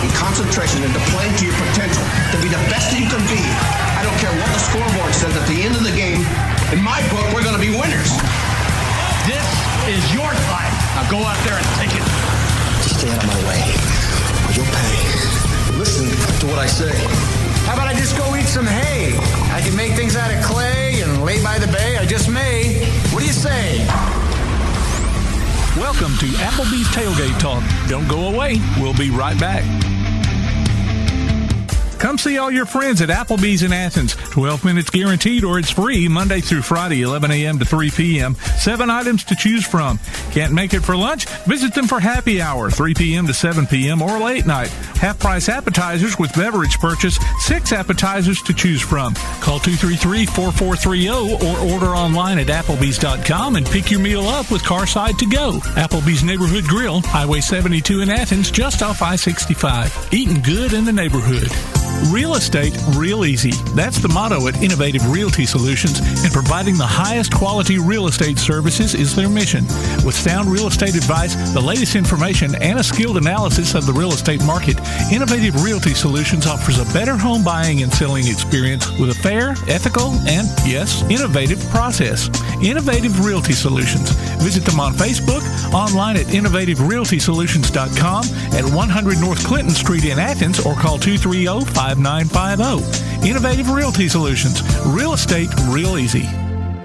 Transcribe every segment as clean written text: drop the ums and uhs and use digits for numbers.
and concentration into playing to your potential to be the best that you can be. I don't care what the scoreboard says at the end of the game. In my book, we're going to be winners. This is your fight. Now go out there and take it. Just stay out of my way, or you'll pay. Listen to what I say. How about I just go eat some hay? I can make things out of clay and lay by the bay. I just may. What do you say? Welcome to Applebee's Tailgate Talk. Don't go away. We'll be right back. Come see all your friends at Applebee's in Athens. 12 minutes guaranteed or it's free Monday through Friday, 11 a.m. to 3 p.m. 7 items to choose from. Can't make it for lunch? Visit them for happy hour, 3 p.m. to 7 p.m. or late night. Half-price appetizers with beverage purchase, 6 appetizers to choose from. Call 233-4430 or order online at applebees.com and pick your meal up with Carside to go. Applebee's Neighborhood Grill, Highway 72 in Athens, just off I-65. Eating good in the neighborhood. Real estate, real easy. That's the motto at Innovative Realty Solutions, and providing the highest quality real estate services is their mission. With sound real estate advice, the latest information, and a skilled analysis of the real estate market, Innovative Realty Solutions offers a better home buying and selling experience with a fair, ethical, and, yes, innovative process. Innovative Realty Solutions. Visit them on Facebook, online at innovativerealtysolutions.com, at 100 North Clinton Street in Athens, or call 230-5950. Innovative Realty Solutions. Real estate, real easy.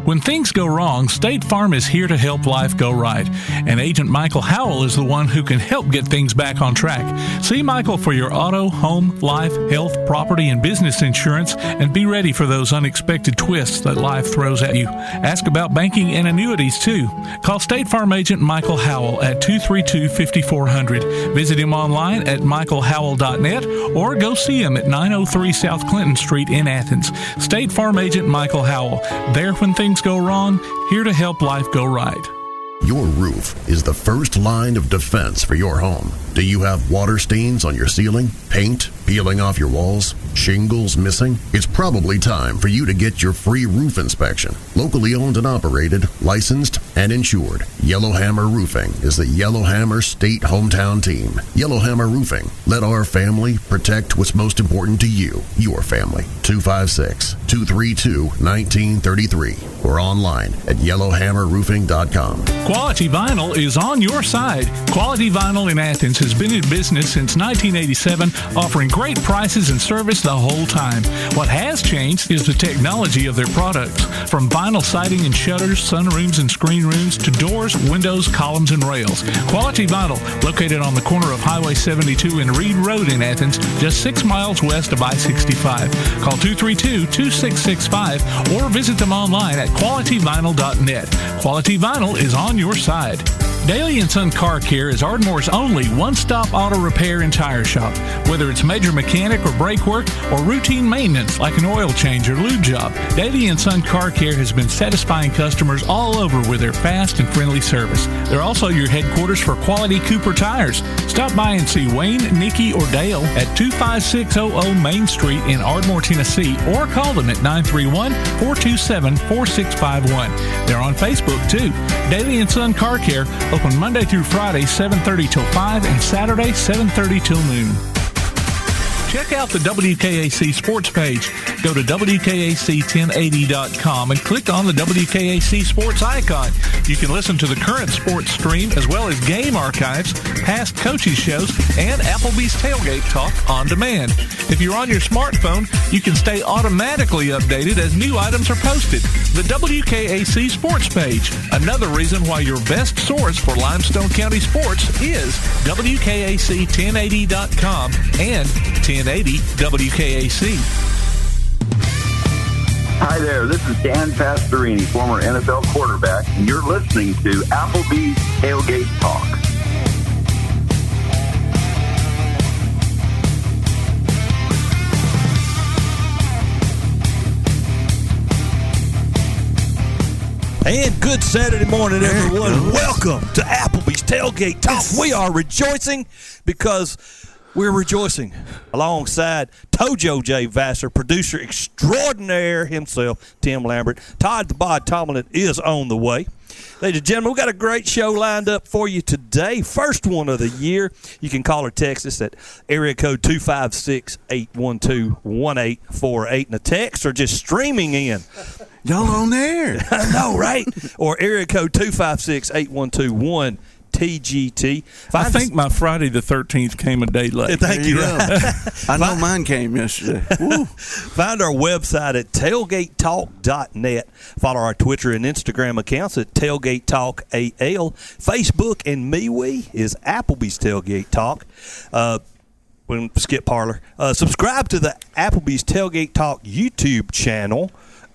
When things go wrong, State Farm is here to help life go right. And Agent Michael Howell is the one who can help get things back on track. See Michael for your auto, home, life, health, property, and business insurance, and be ready for those unexpected twists that life throws at you. Ask about banking and annuities, too. Call State Farm Agent Michael Howell at 232-5400. Visit him online at michaelhowell.net or go see him at 903 South Clinton Street in Athens. State Farm Agent Michael Howell. There when things go wrong, here to help life go right. Your roof is the first line of defense for your home. Do you have water stains on your ceiling, paint peeling off your walls, shingles missing? It's probably time for you to get your free roof inspection. Locally owned and operated, licensed, and insured, Yellowhammer Roofing is the Yellowhammer State hometown team. Yellowhammer Roofing. Let our family protect what's most important to you, your family. 256-232-1933 or online at yellowhammerroofing.com. Quality Vinyl is on your side. Quality Vinyl in Athens has been in business since 1987, offering great prices and service the whole time. What has changed is the technology of their products. From vinyl siding and shutters, sunrooms and screen rooms, to doors, windows, columns, and rails. Quality Vinyl, located on the corner of Highway 72 and Reed Road in Athens, just 6 miles west of I-65. Call 232-2665 or visit them online at qualityvinyl.net. Quality Vinyl is on your side. Daly & Son Car Care is Ardmore's only one-stop auto repair and tire shop. Whether it's major mechanic or brake work or routine maintenance like an oil change or lube job, Daly & Son Car Care has been satisfying customers all over with their fast and friendly service. They're also your headquarters for quality Cooper tires. Stop by and see Wayne, Nikki, or Dale at 25600 Main Street in Ardmore, Tennessee, or call them at 931-427-4651. They're on Facebook, too. Daly & Son Car Care, open Monday through Friday, 7:30 till 5, and Saturday, 7:30 till noon. Check out the WKAC sports page. Go to WKAC1080.com and click on the WKAC sports icon. You can listen to the current sports stream as well as game archives, past coaches shows, and Applebee's Tailgate Talk on demand. If you're on your smartphone, you can stay automatically updated as new items are posted. The WKAC sports page. Another reason why your best source for Limestone County sports is WKAC1080.com and 1080 WKAC. Hi there, this is Dan Pastorini, former NFL quarterback, and you're listening to Applebee's Tailgate Talk. And good Saturday morning, everyone. Welcome to Applebee's Tailgate Talk. We are rejoicing because we're rejoicing alongside Tojo J. Vassar, producer extraordinaire himself, Tim Lambert. Todd the Bod Tomlin is on the way. Ladies and gentlemen, we've got a great show lined up for you today. First one of the year. You can call or text us at area code 256-812-1848 in the text, or just streaming in. Y'all on there. I know, right? Or area code 256-812-1TGT. I think my Friday the 13th came a day late. Thank you. I know mine came yesterday. Woo. Find our website at tailgatetalk.net. Follow our Twitter and Instagram accounts at Tailgate Talk AL. Facebook and MeWe is Applebee's Tailgate Talk. We'll skip Parlor. Subscribe to the Applebee's Tailgate Talk YouTube channel.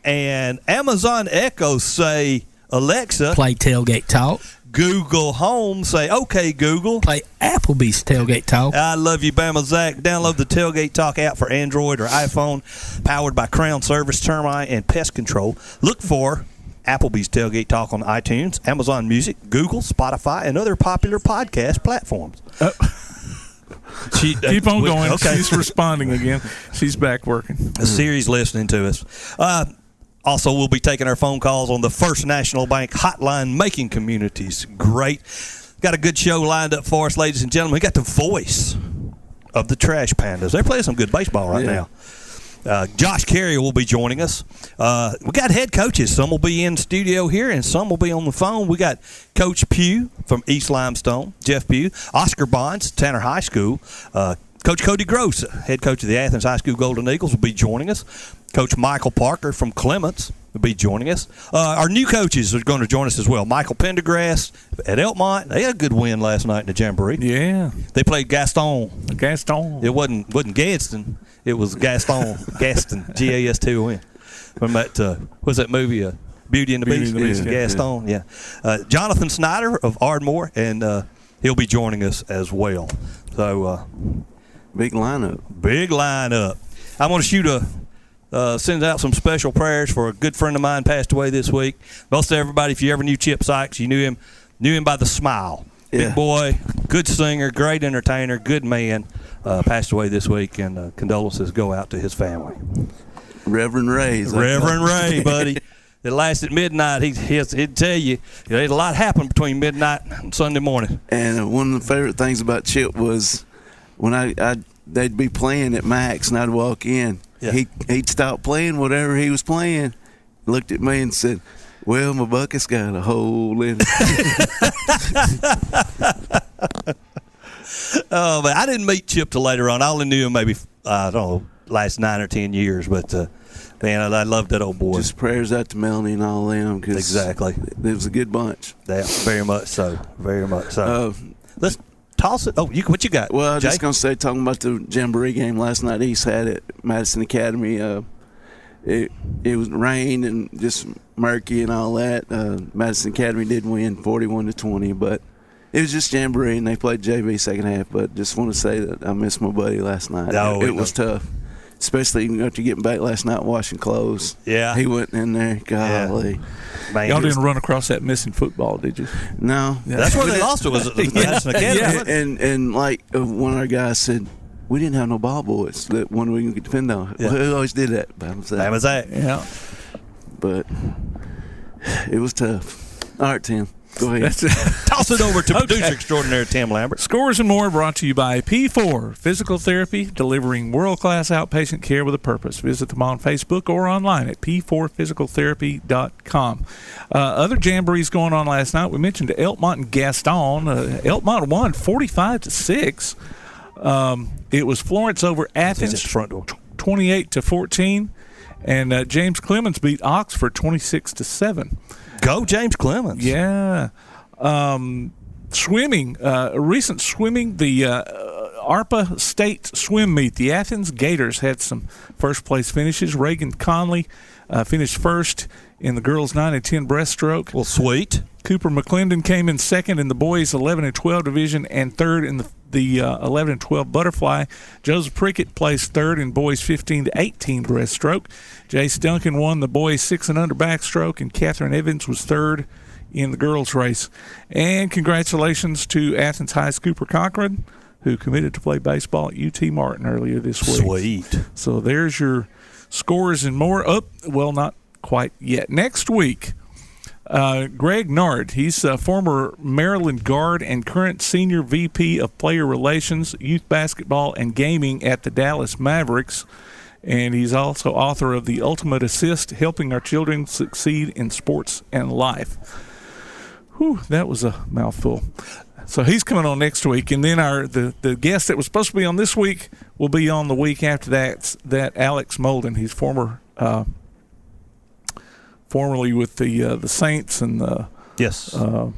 And Amazon Echo say, Alexa, play Tailgate Talk. Google Home, say, okay, Google, play Applebee's Tailgate Talk. I love you, Bama Zach. Download the Tailgate Talk app for Android or iPhone, powered by Crown Service, Termite, and Pest Control. Look for Applebee's Tailgate Talk on iTunes, Amazon Music, Google, Spotify, and other popular podcast platforms. Keep on going. Okay. She's responding again. She's back working. Siri's listening to us. Also, we'll be taking our phone calls on the First National Bank hotline, making communities great. Got a good show lined up for us, ladies and gentlemen. We got the voice of the Trash Pandas. They're playing some good baseball right now. Josh Caray will be joining us. We got head coaches. Some will be in studio here, and some will be on the phone. We got Coach Pugh from East Limestone, Jeff Pugh, Oscar Bonds, Tanner High School, Coach Cody Gross, head coach of the Athens High School Golden Eagles, will be joining us. Coach Michael Parker from Clements will be joining us. Our new coaches are going to join us as well. Michael Pendergrass at Elkmont. They had a good win last night in the Jamboree. Yeah. They played Gaston. Gaston. It wasn't Gadsden. It was Gaston. Gaston. G-A-S-T-O-N. From that, what's that movie? Beauty and the Beast. Gaston. Yeah. Jonathan Snider of Ardmore, and he'll be joining us as well. So big lineup. I want to shoot send out some special prayers for a good friend of mine passed away this week. Most everybody, if you ever knew Chip Sykes, you knew him by the smile. Yeah. Big boy, good singer, great entertainer, good man. Passed away this week, and condolences go out to his family. Reverend Ray, buddy. It lasted midnight. He'd tell you, there's a lot happened between midnight and Sunday morning. And one of the favorite things about Chip was when they'd be playing at Max, and I'd walk in. Yeah. He'd stop playing whatever he was playing, looked at me and said, well, my bucket's got a hole in it. Oh, but I didn't meet Chip till later on. I only knew him maybe, I don't know, last 9 or 10 years. But, man, I loved that old boy. Just prayers out to Melanie and all them. Cause exactly. It was a good bunch. Yeah, very much so. Very much so. Let's toss it. Oh, what you got? Well, I was Jay? just going to say, talking about the Jamboree game last night, East had at Madison Academy. It was rain and just murky and all that. Madison Academy did win 41-20, but it was just Jamboree, and they played JV second half. But just want to say that I missed my buddy last night. It was tough, especially after getting back last night washing clothes. Yeah. He went in there. Golly. Yeah. Man, y'all didn't run across that missing football, did you? No. Yeah. That's where they lost it, was at the Madison Academy. Yeah. And like one of our guys said, we didn't have no ball boys that one we could depend on. Yeah. Well, who always did that? That was that. Yeah. But it was tough. All right, Tim. Go ahead. Toss it over to producer extraordinaire Tim Lambert. Scores and more brought to you by P4 Physical Therapy, delivering world-class outpatient care with a purpose. Visit them on Facebook or online at p4physicaltherapy.com. Other jamborees going on last night. We mentioned Elkmont and Gaston. Elkmont won 45-6. It was Florence over Athens, front door. 28-14, and James Clements beat Oxford 26-7. Go James Clements. Yeah. Swimming, recent swimming, the ARPA State Swim Meet. The Athens Gators had some first-place finishes. Reagan Conley finished first in the girls' 9 and 10 breaststroke. Well, sweet. Cooper McClendon came in second in the boys' 11 and 12 division and third in the 11 and 12 butterfly. Joseph Prickett placed third in boys' 15 to 18 breaststroke. Jace Duncan won the boys' 6 and under backstroke, and Catherine Evans was third in the girls' race. And congratulations to Athens High's Cooper Cochran, who committed to play baseball at UT Martin earlier this week. Sweet. So there's your scores and more. Well, not quite yet. Next week, Greg Nard, he's a former Maryland guard and current senior VP of Player Relations, Youth Basketball, and Gaming at the Dallas Mavericks. And he's also author of The Ultimate Assist, Helping Our Children Succeed in Sports and Life. Whew, that was a mouthful. So he's coming on next week. And then the guest that was supposed to be on this week will be on the week after that Alex Molden. He's formerly with the Saints and the yes. I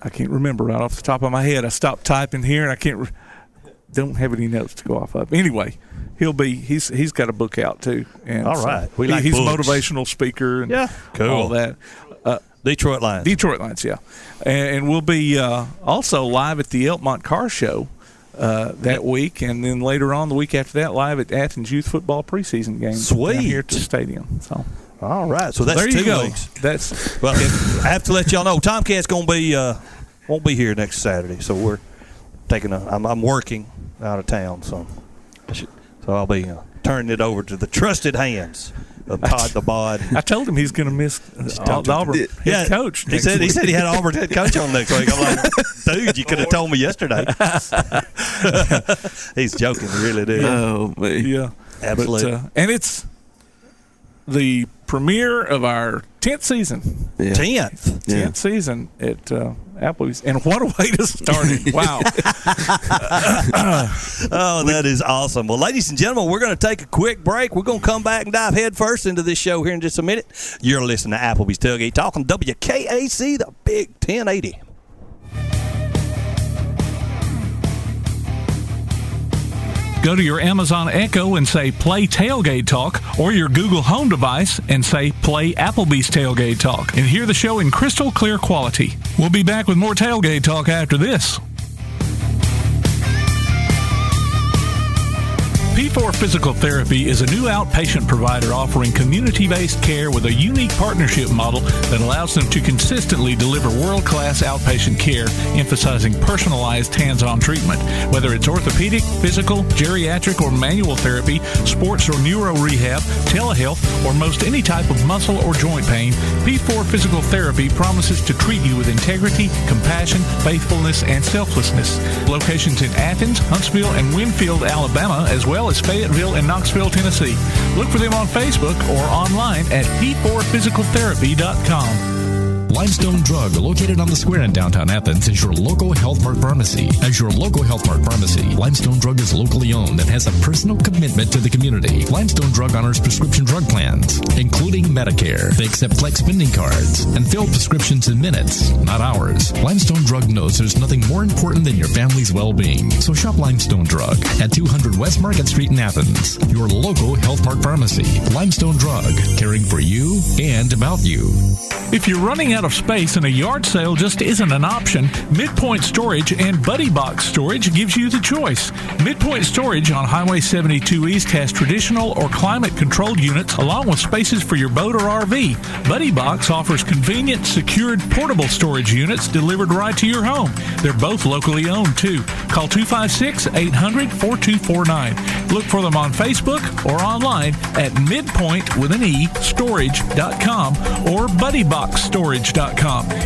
can't remember right off the top of my head. I stopped typing here and don't have any notes to go off of. Anyway, he's got a book out too. And all right, he's a motivational speaker and all that. Detroit Lions, yeah, and we'll be also live at the Elkmont Car Show that week, and then later on the week after that, live at Athens Youth Football preseason game. Sweet, here at the stadium. So. All right, so that's there you 2 go. weeks. Well, I have to let y'all know Tomcat's gonna be won't be here next Saturday, so we're taking I'm working out of town, so I'll be turning it over to the trusted hands of Todd the Bod. I told him he's going to miss the Auburn head coach. He said he had Auburn head coach on next week. I'm like, dude, you could have told me yesterday. He's joking, he really did. Oh, man. Yeah, absolutely. And it's the premiere of our 10th season. 10th season at Applebee's. And what a way to start it. Wow. Oh, that is awesome. Well, ladies and gentlemen, we're going to take a quick break. We're going to come back and dive head first into this show here in just a minute. You're listening to Applebee's Tailgate Talk on WKAC, the Big 1080. Go to your Amazon Echo and say Play Tailgate Talk, or your Google Home device and say Play Applebee's Tailgate Talk, and hear the show in crystal clear quality. We'll be back with more Tailgate Talk after this. P4 Physical Therapy is a new outpatient provider offering community-based care with a unique partnership model that allows them to consistently deliver world-class outpatient care, emphasizing personalized hands-on treatment. Whether it's orthopedic, physical, geriatric, or manual therapy, sports or neuro rehab, telehealth, or most any type of muscle or joint pain, P4 Physical Therapy promises to treat you with integrity, compassion, faithfulness, and selflessness. Locations in Athens, Huntsville, and Winfield, Alabama, as well as Fayetteville and Knoxville, Tennessee. Look for them on Facebook or online at p4physicaltherapy.com. Limestone Drug, located on the square in downtown Athens, is your local Health Mart pharmacy. As your local Health Mart pharmacy, Limestone Drug is locally owned and has a personal commitment to the community. Limestone Drug honors prescription drug plans, including Medicare. They accept flex spending cards and fill prescriptions in minutes, not hours. Limestone Drug knows there's nothing more important than your family's well-being. So shop Limestone Drug at 200 West Market Street in Athens, your local Health Mart pharmacy. Limestone Drug, caring for you and about you. If you're running out of space and a yard sale just isn't an option, Midpoint Storage and Buddy Box Storage gives you the choice. Midpoint Storage on Highway 72 East has traditional or climate-controlled units along with spaces for your boat or RV. Buddy Box offers convenient, secured, portable storage units delivered right to your home. They're both locally owned, too. Call 256-800-4249. Look for them on Facebook or online at midpoint.storage.com or buddyboxstorage.com.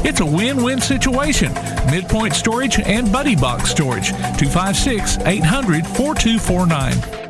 It's a win-win situation. Midpoint Storage and Buddy Box Storage. 256-800-4249.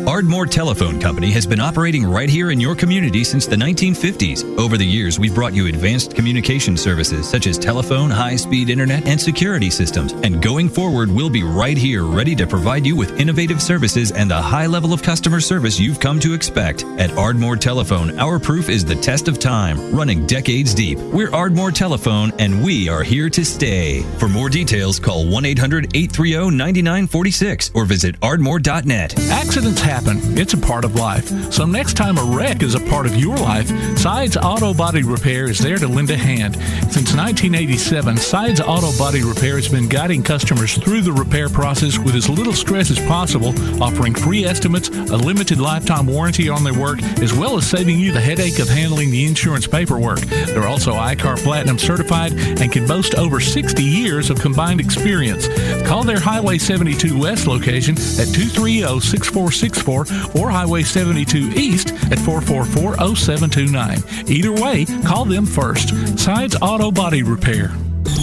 Ardmore Telephone Company has been operating right here in your community since the 1950s. Over the years, we've brought you advanced communication services such as telephone, high-speed internet, and security systems. And going forward, we'll be right here ready to provide you with innovative services and the high level of customer service you've come to expect. At Ardmore Telephone, our proof is the test of time, running decades deep. We're Ardmore Telephone, and we are here to stay. For more details, call 1-800-830-9946 or visit ardmore.net. Accidents happen. It's a part of life. So next time a wreck is a part of your life, Sides Auto Body Repair is there to lend a hand. Since 1987, Sides Auto Body Repair has been guiding customers through the repair process with as little stress as possible, offering free estimates, a limited lifetime warranty on their work, as well as saving you the headache of handling the insurance paperwork. They're also iCar Platinum certified and can boast over 60 years of combined experience. Call their Highway 72 West location at 230-646 444-464 or Highway 72 East at 444-0729. Either way, call them first. Sides Auto Body Repair.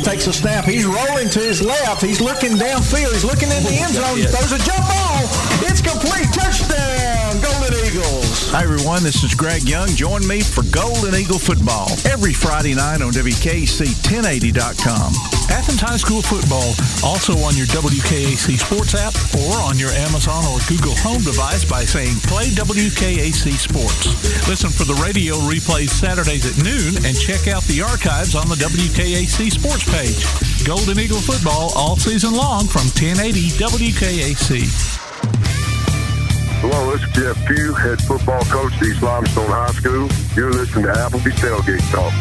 Takes a snap. He's rolling to his left. He's looking downfield. He's looking in the end zone. He throws a jump ball. It's complete. Touchdown, Golden Eagles. Hi, everyone. This is Greg Young. Join me for Golden Eagle football every Friday night on WKC1080.com. Athens High School football, also on your WKAC Sports app or on your Amazon or Google Home device by saying Play WKAC Sports. Listen for the radio replays Saturdays at noon and check out the archives on the WKAC Sports page. Golden Eagle football all season long from 1080 WKAC. Hello, this is Jeff Pugh, head football coach at East Limestone High School. You're listening to Applebee's Tailgate Talk.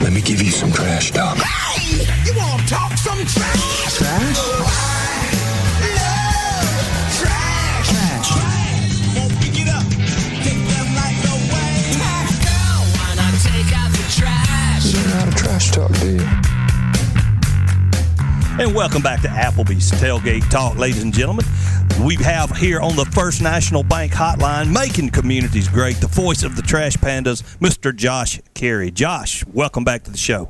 Let me give you some trash talk. Hey, you want to talk some trash? Trash? Trash. Won't pick it up. Take them like no way. Girl, why not take out the trash? You don't know how to trash talk, do you? And welcome back to Applebee's Tailgate Talk, ladies and gentlemen. We have here on the First National Bank hotline, making communities great, the voice of the Trash Pandas, Mr. Josh Caray. Josh, welcome back to the show.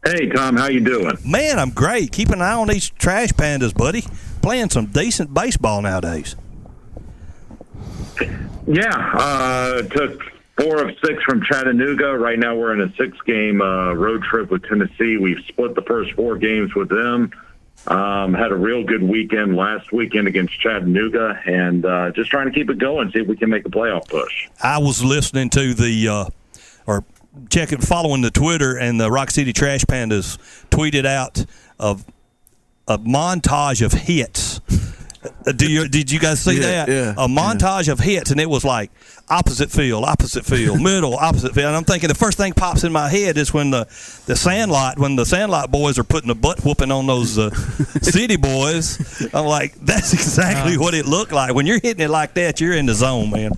Hey, Tom, how you doing? Man, I'm great. Keep an eye on these Trash Pandas, buddy. Playing some decent baseball nowadays. Yeah, took 4 of 6 from Chattanooga. Right now we're in a 6-game road trip with Tennessee. We've split the first 4 games with them. Had a real good weekend last weekend against Chattanooga, and just trying to keep it going, see if we can make a playoff push. I was listening to following the Twitter, and the Rocket City Trash Pandas tweeted out of a montage of hits. Did you guys see that? Yeah. A montage of hits, and it was like opposite field, middle, opposite field. And I'm thinking the first thing pops in my head is when the Sandlot boys are putting a butt whooping on those City boys. I'm like, that's exactly what it looked like. When you're hitting it like that, you're in the zone, man.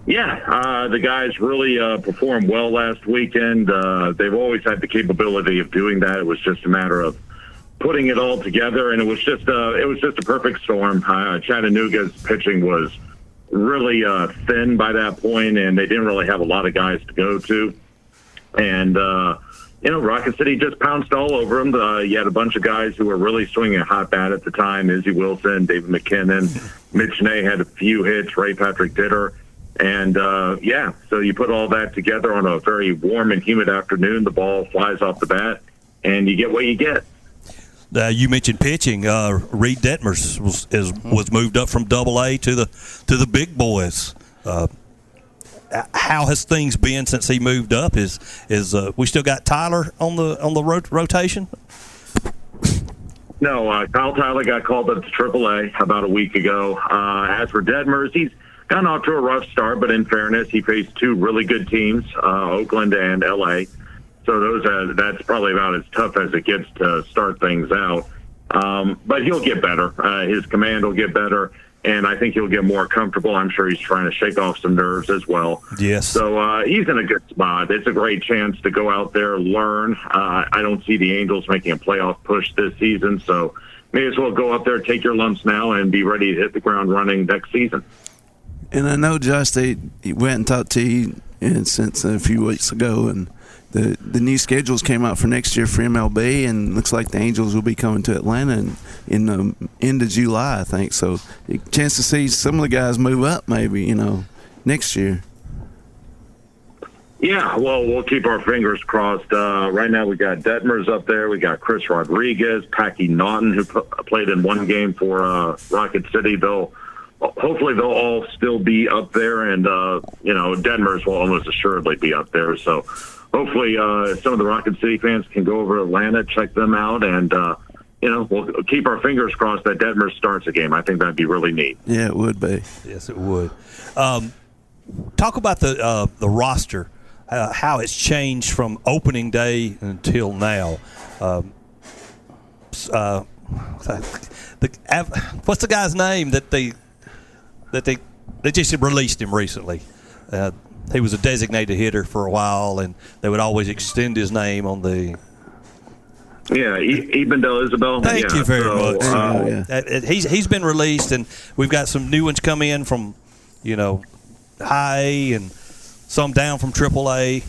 Yeah, the guys really performed well last weekend. They've always had the capability of doing that. It was just a matter of putting it all together, and it was just a perfect storm. Chattanooga's pitching was really thin by that point, and they didn't really have a lot of guys to go to. And Rocket City just pounced all over them. You had a bunch of guys who were really swinging a hot bat at the time: Izzy Wilson, David McKinnon, Mitch Ney had a few hits, Ray Patrick Ditter. And, so you put all that together on a very warm and humid afternoon. The ball flies off the bat, and you get what you get. You mentioned pitching. Reed Detmers was moved up from Double-A to the big boys. How has things been since he moved up? Is we still got Tyler on the rotation? No, Kyle Tyler got called up to Triple-A about a week ago. As for Detmers, he's gotten off to a rough start, but in fairness, he faced 2 really good teams, Oakland and L.A., so that's probably about as tough as it gets to start things out. But he'll get better. His command will get better, and I think he'll get more comfortable. I'm sure he's trying to shake off some nerves as well. Yes. So he's in a good spot. It's a great chance to go out there, learn. I don't see the Angels making a playoff push this season, so may as well go up there, take your lumps now, and be ready to hit the ground running next season. And I know, Josh, he went and talked to you since a few weeks ago, and the new schedules came out for next year for MLB, and looks like the Angels will be coming to Atlanta in the end of July, I think. So a chance to see some of the guys move up maybe, next year. Yeah, well, we'll keep our fingers crossed. Right now we got Detmers up there. We got Chris Rodriguez, Packy Naughton, who played in 1 game for Rocket City. Hopefully they'll all still be up there, and, Detmers will almost assuredly be up there. So hopefully some of the Rocket City fans can go over to Atlanta, check them out, and, we'll keep our fingers crossed that Detmers starts a game. I think that'd be really neat. Yeah, it would be. Yes, it would. Talk about the roster, how it's changed from opening day until now. What's the guy's name that they just released him recently? He was a designated hitter for a while, and they would always extend his name on the Yeah, Ebendel Isabel. Thank you very much. He's been released, and we've got some new ones come in from, high A and some down from AAA.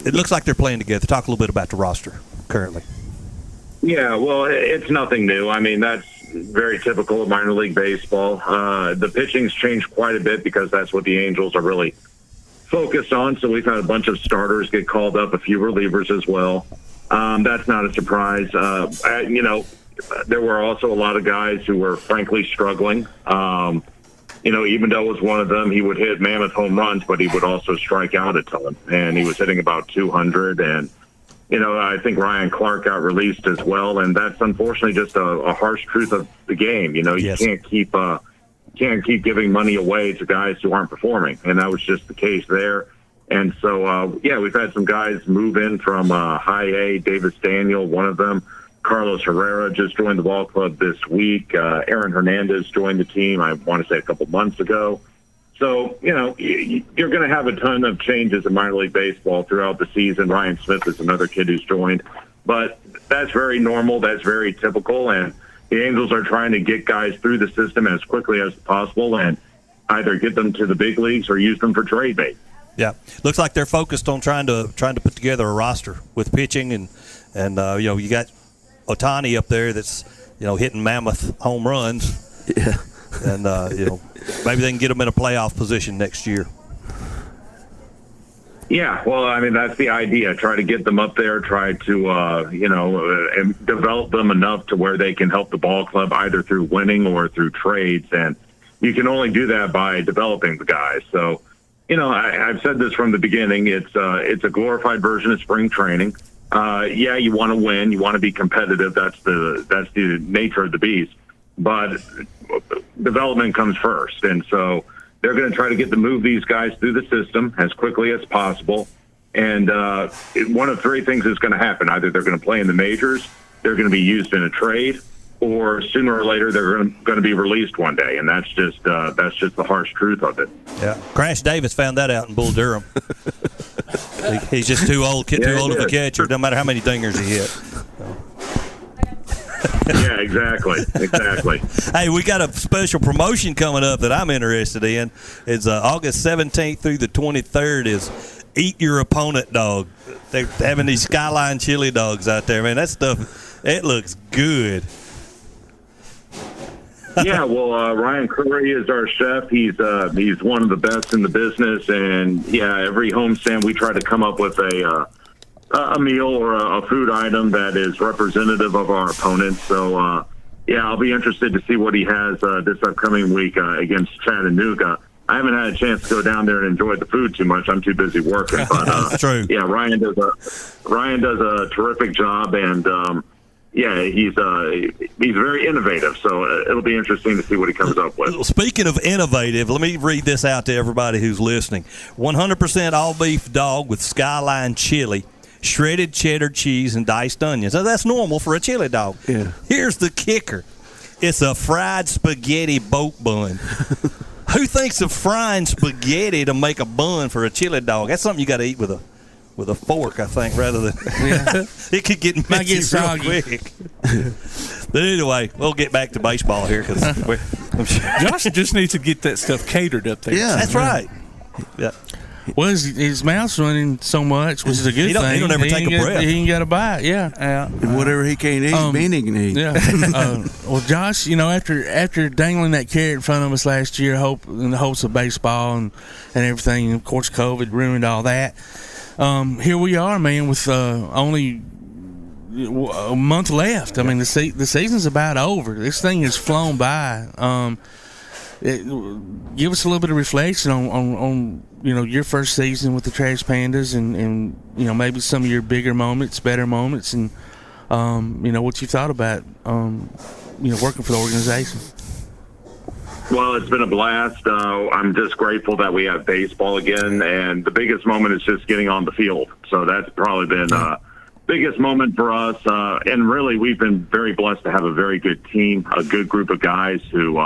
It looks like they're playing together. Talk a little bit about the roster currently. Yeah, well, it's nothing new. I mean, that's very typical of minor league baseball. The pitching's changed quite a bit because that's what the Angels are really focused on. So we've had a bunch of starters get called up, a few relievers as well. That's not a surprise. There were also a lot of guys who were frankly struggling. Ebendel was one of them. He would hit mammoth home runs, but he would also strike out a ton. And he was hitting about 200. And, I think Ryan Clark got released as well. And that's unfortunately just a harsh truth of the game. You can't keep giving money away to guys who aren't performing. And that was just the case there. And so, we've had some guys move in from high A. Davis Daniel, one of them. Carlos Herrera just joined the ball club this week. Aaron Hernandez joined the team, I want to say, a couple months ago. So, you're going to have a ton of changes in minor league baseball throughout the season. Ryan Smith is another kid who's joined. But that's very normal. That's very typical. And the Angels are trying to get guys through the system as quickly as possible and either get them to the big leagues or use them for trade bait. Yeah, looks like they're focused on trying to put together a roster with pitching and you got Ohtani up there that's hitting mammoth home runs. Yeah, and maybe they can get them in a playoff position next year. Yeah, well, I mean, that's the idea. Try to get them up there, try to, and develop them enough to where they can help the ball club either through winning or through trades. And you can only do that by developing the guys. So, I've said this from the beginning. It's a glorified version of spring training. You want to win. You want to be competitive. That's the nature of the beast. But development comes first. And so they're going to try to move these guys through the system as quickly as possible. And one of three things is going to happen. Either they're going to play in the majors, they're going to be used in a trade, or sooner or later they're going to be released one day. And that's just the harsh truth of it. Yeah, Crash Davis found that out in Bull Durham. He's just too old of a catcher. No matter how many dingers he hit. Yeah, exactly. Hey, we got a special promotion coming up that I'm interested in. It's August 17th through the 23rd is Eat Your Opponent Dog. They're having these Skyline chili dogs out there, man. That stuff, it looks good. Yeah, well, Ryan Caray is our chef. He's one of the best in the business, and every homestand we try to come up with a meal or a food item that is representative of our opponents. So, I'll be interested to see what he has this upcoming week against Chattanooga. I haven't had a chance to go down there and enjoy the food too much. I'm too busy working. But that's true. Yeah, Ryan does a terrific job, and he's very innovative. So it'll be interesting to see what he comes up with. Speaking of innovative, let me read this out to everybody who's listening. 100% all beef dog with Skyline chili, shredded cheddar cheese, and diced onions. Now, that's normal for a chili dog. Yeah. Here's the kicker. It's a fried spaghetti boat bun. Who thinks of frying spaghetti to make a bun for a chili dog? That's something you got to eat with a fork, I think, rather than it could get messy real quick. But anyway, we'll get back to baseball here because Josh just needs to get that stuff catered up there. Yeah, that's right. Yeah. Well, his mouth's running so much, which is a good thing. He don't ever take a breath. He ain't got a bite. Yeah. And whatever he can't eat, Ben he can eat. Yeah. Well, Josh, after dangling that carrot in front of us last year, in the hopes of baseball and everything, and of course COVID ruined all that. Here we are, man, with only a month left. I mean, the season's about over. This thing has flown by. Give us a little bit of reflection on your first season with the Trash Pandas and maybe some of your bigger moments, better moments, and what you thought about working for the organization. Well, it's been a blast. I'm just grateful that we have baseball again, and the biggest moment is just getting on the field. So that's probably been biggest moment for us. And really, we've been very blessed to have a very good team, a good group of guys who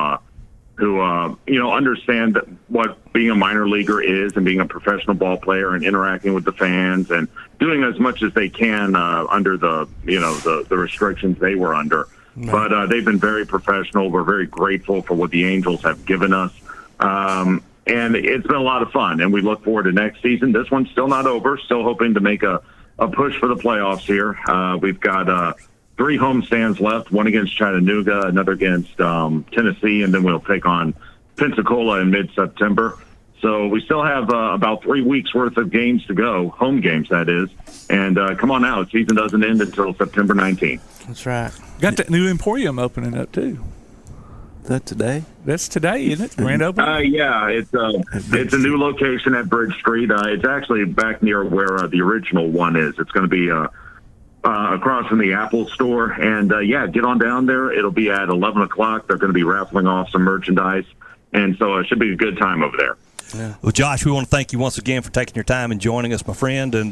who understand what being a minor leaguer is and being a professional ball player and interacting with the fans and doing as much as they can under the restrictions they were under. No. But they've been very professional. We're very grateful for what the Angels have given us. And it's been a lot of fun, and we look forward to next season. This one's still not over. Still hoping to make a push for the playoffs here. We've got 3 homestands left, one against Chattanooga, another against Tennessee, and then we'll take on Pensacola in mid-September. So we still have about 3 weeks' worth of games to go, home games, that is. And come on out. Season doesn't end until September 19th. That's right. Got that new Emporium opening up, too. Is that today? That's today, isn't it? Grand opening? Yeah, it's a new location at Bridge Street. It's actually back near where the original one is. It's going to be across from the Apple store. And, get on down there. It'll be at 11 o'clock. They're going to be raffling off some merchandise. And so it should be a good time over there. Yeah. Well, Josh, we want to thank you once again for taking your time and joining us, my friend, and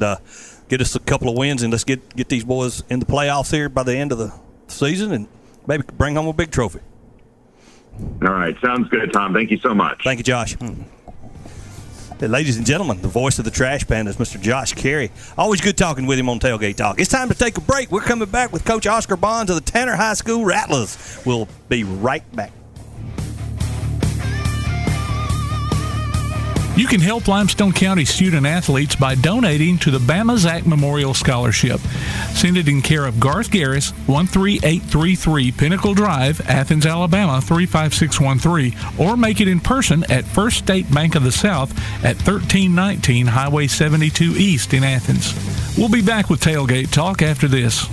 get us a couple of wins, and let's get these boys in the playoffs here by the end of the season and maybe bring home a big trophy. All right. Sounds good, Tom. Thank you so much. Thank you, Josh. Hey, ladies and gentlemen, the voice of the Trash Pandas, Mr. Josh Caray. Always good talking with him on Tailgate Talk. It's time to take a break. We're coming back with Coach Oscar Bonds of the Tanner High School Rattlers. We'll be right back. You can help Limestone County student-athletes by donating to the Bama Zach Memorial Scholarship. Send it in care of Garth Garris, 13833 Pinnacle Drive, Athens, Alabama, 35613, or make it in person at First State Bank of the South at 1319 Highway 72 East in Athens. We'll be back with Tailgate Talk after this.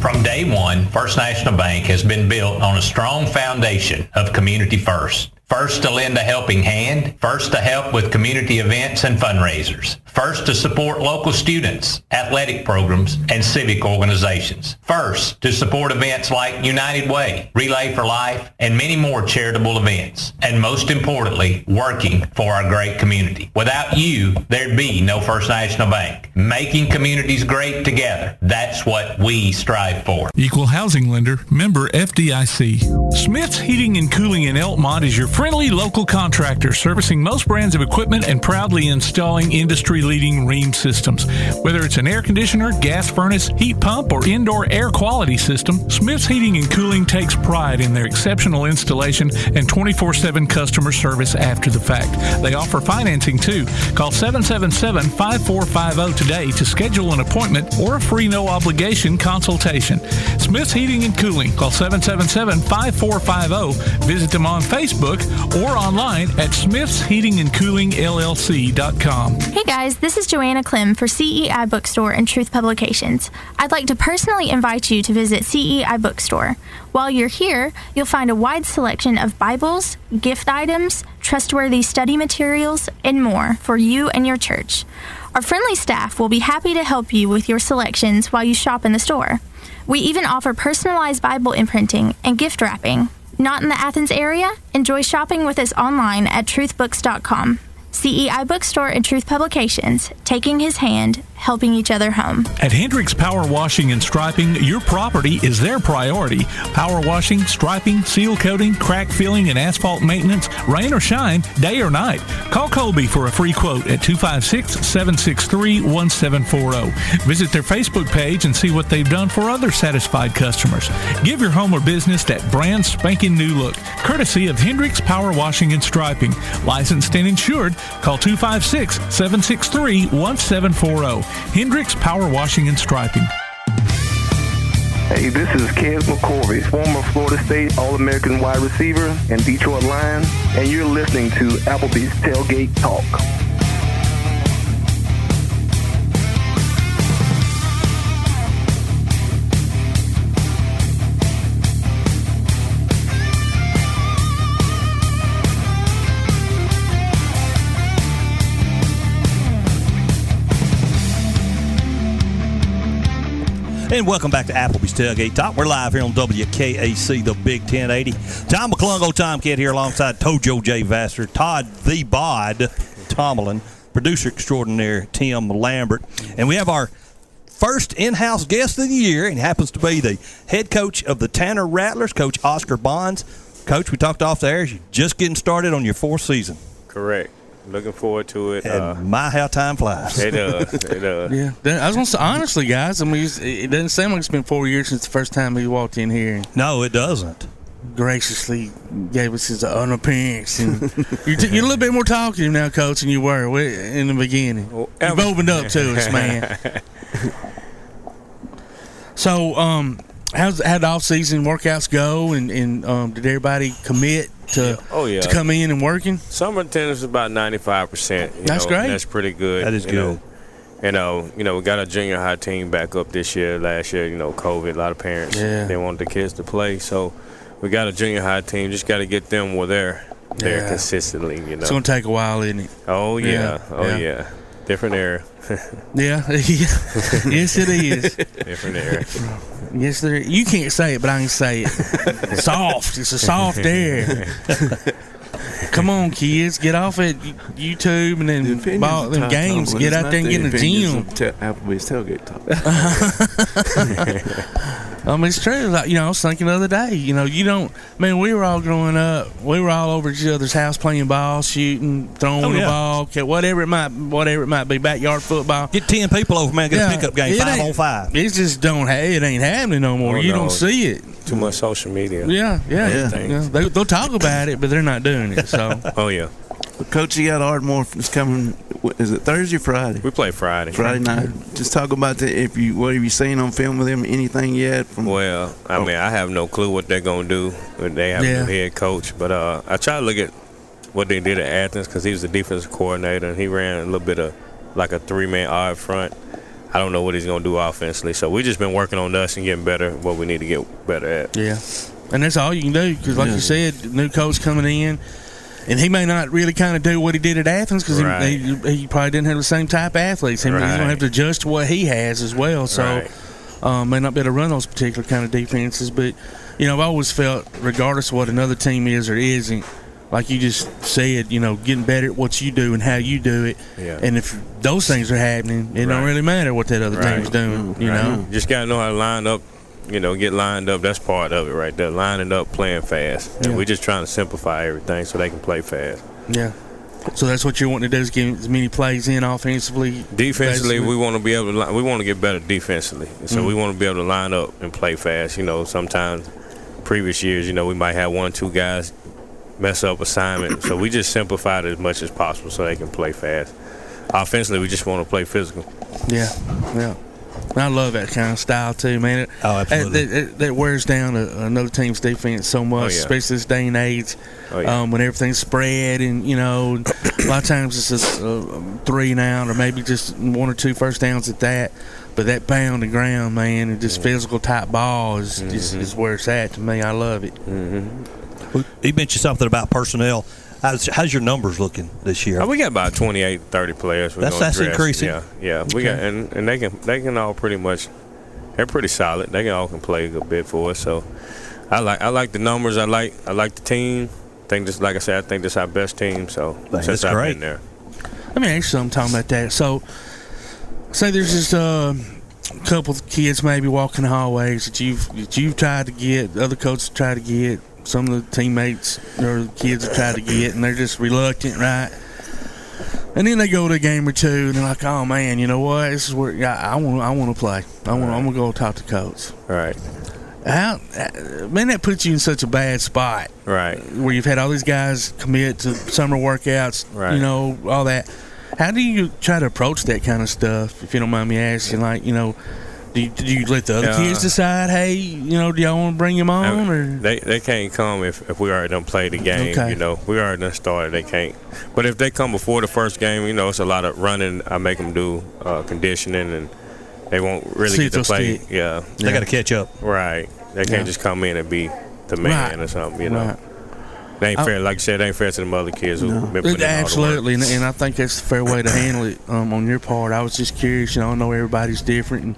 From day one, First National Bank has been built on a strong foundation of community first. First to lend a helping hand, first to help with community events and fundraisers, first to support local students, athletic programs, and civic organizations, first to support events like United Way, Relay for Life, and many more charitable events, and most importantly, working for our great community. Without you, there'd be no First National Bank. Making communities great together, that's what we strive for. Equal housing lender, member FDIC. Smith's Heating and Cooling in Elkmont is your friendly local contractor servicing most brands of equipment and proudly installing industry-leading Rheem systems. Whether it's an air conditioner, gas furnace, heat pump, or indoor air quality system, Smith's Heating and Cooling takes pride in their exceptional installation and 24/7 customer service after the fact. They offer financing too. Call 777-5450 today to schedule an appointment or a free no-obligation consultation. Smith's Heating and Cooling. Call 777-5450. Visit them on Facebook or online at smithsheatingandcoolingllc.com. Hey guys, this is Joanna Clem for CEI Bookstore and Truth Publications. I'd like to personally invite you to visit CEI Bookstore. While you're here, you'll find a wide selection of Bibles, gift items, trustworthy study materials, and more for you and your church. Our friendly staff will be happy to help you with your selections while you shop in the store. We even offer personalized Bible imprinting and gift wrapping. Not in the Athens area? Enjoy shopping with us online at truthbooks.com. CEI Bookstore and Truth Publications, taking his hand, helping each other home. At Hendricks Power Washing and Striping, your property is their priority. Power washing, striping, seal coating, crack filling, and asphalt maintenance, rain or shine, day or night. Call Colby for a free quote at 256-763-1740. Visit their Facebook page and see what they've done for other satisfied customers. Give your home or business that brand spanking new look, courtesy of Hendricks Power Washing and Striping. Licensed and insured. Call 256-763-1740. Hendricks Power Washing and Striping. Hey, this is Kez McCorvey, former Florida State All-American wide receiver and Detroit Lion, and you're listening to Applebee's Tailgate Talk. And welcome back to Applebee's Tailgate Talk. We're live here on WKAC, the Big 1080. Tom McClung, old Tom Kid here alongside Tojo J. Vassar, Todd the Bod Tomlin, producer extraordinaire Tim Lambert. And we have our first in-house guest of the year, and happens to be the head coach of the Tanner Rattlers, Coach Oscar Bonds. Coach, we talked off the air. You're just getting started on your 4th season. Correct. Looking forward to it. And my, how time flies. It does. It does. Yeah. I was going to say, honestly, guys, I mean, it doesn't sound like it's been 4 years since the first time he walked in here. No, it doesn't. Graciously gave us his appearance. And you're a little bit more talkative now, Coach, than you were in the beginning. You've opened up to us, man. So, how'd the off-season workouts go? And did everybody commit to come in and working? Summer attendance is about 95%. That's great. That's pretty good. That is good. We got a junior high team back up this year. Last year, COVID, a lot of parents, they wanted the kids to play. So we got a junior high team. Just got to get them where they're there consistently, It's going to take a while, isn't it? Oh, yeah. Different era. Yeah. Yes, it is. Different era. Yes, there. You can't say it, but I can say it. Soft. It's a soft air. Come on, kids, get off at YouTube and then ball them games. Get out there and get in the gym. Applebee's Tailgate Talk. I mean, it's true. Like, I was thinking the other day, you don't. Man, we were all growing up. We were all over each other's house playing ball, shooting, throwing the ball, whatever it might be, backyard football. Get 10 people over, man. Get a pickup game, 5-on-5. It just it ain't happening no more. You don't see it. Too much social media. Yeah. They'll talk about it, but they're not doing it. So. Oh yeah. Coach, you got Ardmore is coming. Is it Thursday or Friday? We play Friday. Friday night. Just talk about what have you seen on film with them? Anything yet? Well, I mean, I have no clue what they're gonna do when they have a new head coach. But I try to look at what they did at Athens because he was the defensive coordinator and he ran a little bit of like a 3-man odd front. I don't know what he's gonna do offensively. So we just been working on us and getting better at what we need to get better at. Yeah, and that's all you can do because, like you said, new coach coming in. And he may not really kind of do what he did at Athens because he probably didn't have the same type of athletes. He's going to have to adjust to what he has as well. So may not be able to run those particular kind of defenses. But, I've always felt, regardless of what another team is or isn't, like you just said, getting better at what you do and how you do it. Yeah. And if those things are happening, it don't really matter what that other team's doing, You just got to know how to line up. Get lined up. That's part of it right there. Lining up, playing fast. And we're just trying to simplify everything so they can play fast. Yeah. So that's what you're wanting to do is get as many plays in offensively. Defensively, we want to be able to. We want to get better defensively. So we want to be able to line up and play fast. Sometimes previous years, we might have 1 or 2 guys mess up assignment. So we just simplified it as much as possible so they can play fast. Offensively, we just want to play physical. Yeah. I love that kind of style too, man. Absolutely. That wears down another team's defense so much, especially this day and age, when everything's spread and a lot of times it's just 3 and out or maybe just 1 or 2 first downs at that. But that pound the ground, man, and just physical type ball is where it's at to me. I love it. Mm-hmm. You mentioned something about personnel. How's your numbers looking this year? We got about 28, 30 players. That's increasing. Yeah. We got and they can all pretty much. They're pretty solid. They can play a good bit for us. So I like the numbers. I like the team. I think just like I said, I think this is our best team. So since I've been there. Let me ask you something talking about that. So say there's just a couple of kids maybe walking the hallways that you've tried to get, other coaches try to get. Some of the teammates or the kids have tried to get, and they're just reluctant, right? And then they go to a game or two, and they're like, "Oh man, you know what? This is where I want to play. I'm gonna go talk to coach." Right. Man, that puts you in such a bad spot. Right. Where you've had all these guys commit to summer workouts, all that. How do you try to approach that kind of stuff? If you don't mind me asking, do you let the other kids decide, hey, do y'all want to bring them on? Or they can't come if we already done played the game. Okay. We already done started. They can't. But if they come before the first game, it's a lot of running. I make them do conditioning, and they won't really get to play. Yeah, they got to catch up. Right. They can't just come in and be the man or something. Right. They ain't fair. Like you said, they ain't fair to the other kids who've been putting in all the work. Absolutely, and I think that's the fair way to handle it on your part. I was just curious. I know everybody's different, and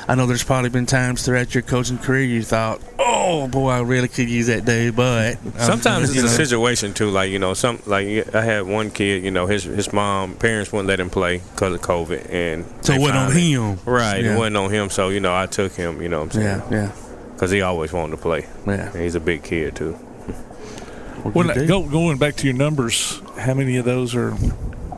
I know there's probably been times throughout your coaching career you thought, oh boy, I really could use that day, but sometimes it's a situation too. Like I had one kid. His parents wouldn't let him play because of COVID, and so it wasn't on him. Right, it wasn't on him. So I took him. You know what I'm saying? Yeah. Because he always wanted to play. Yeah, and he's a big kid too. Going back to your numbers, how many of those are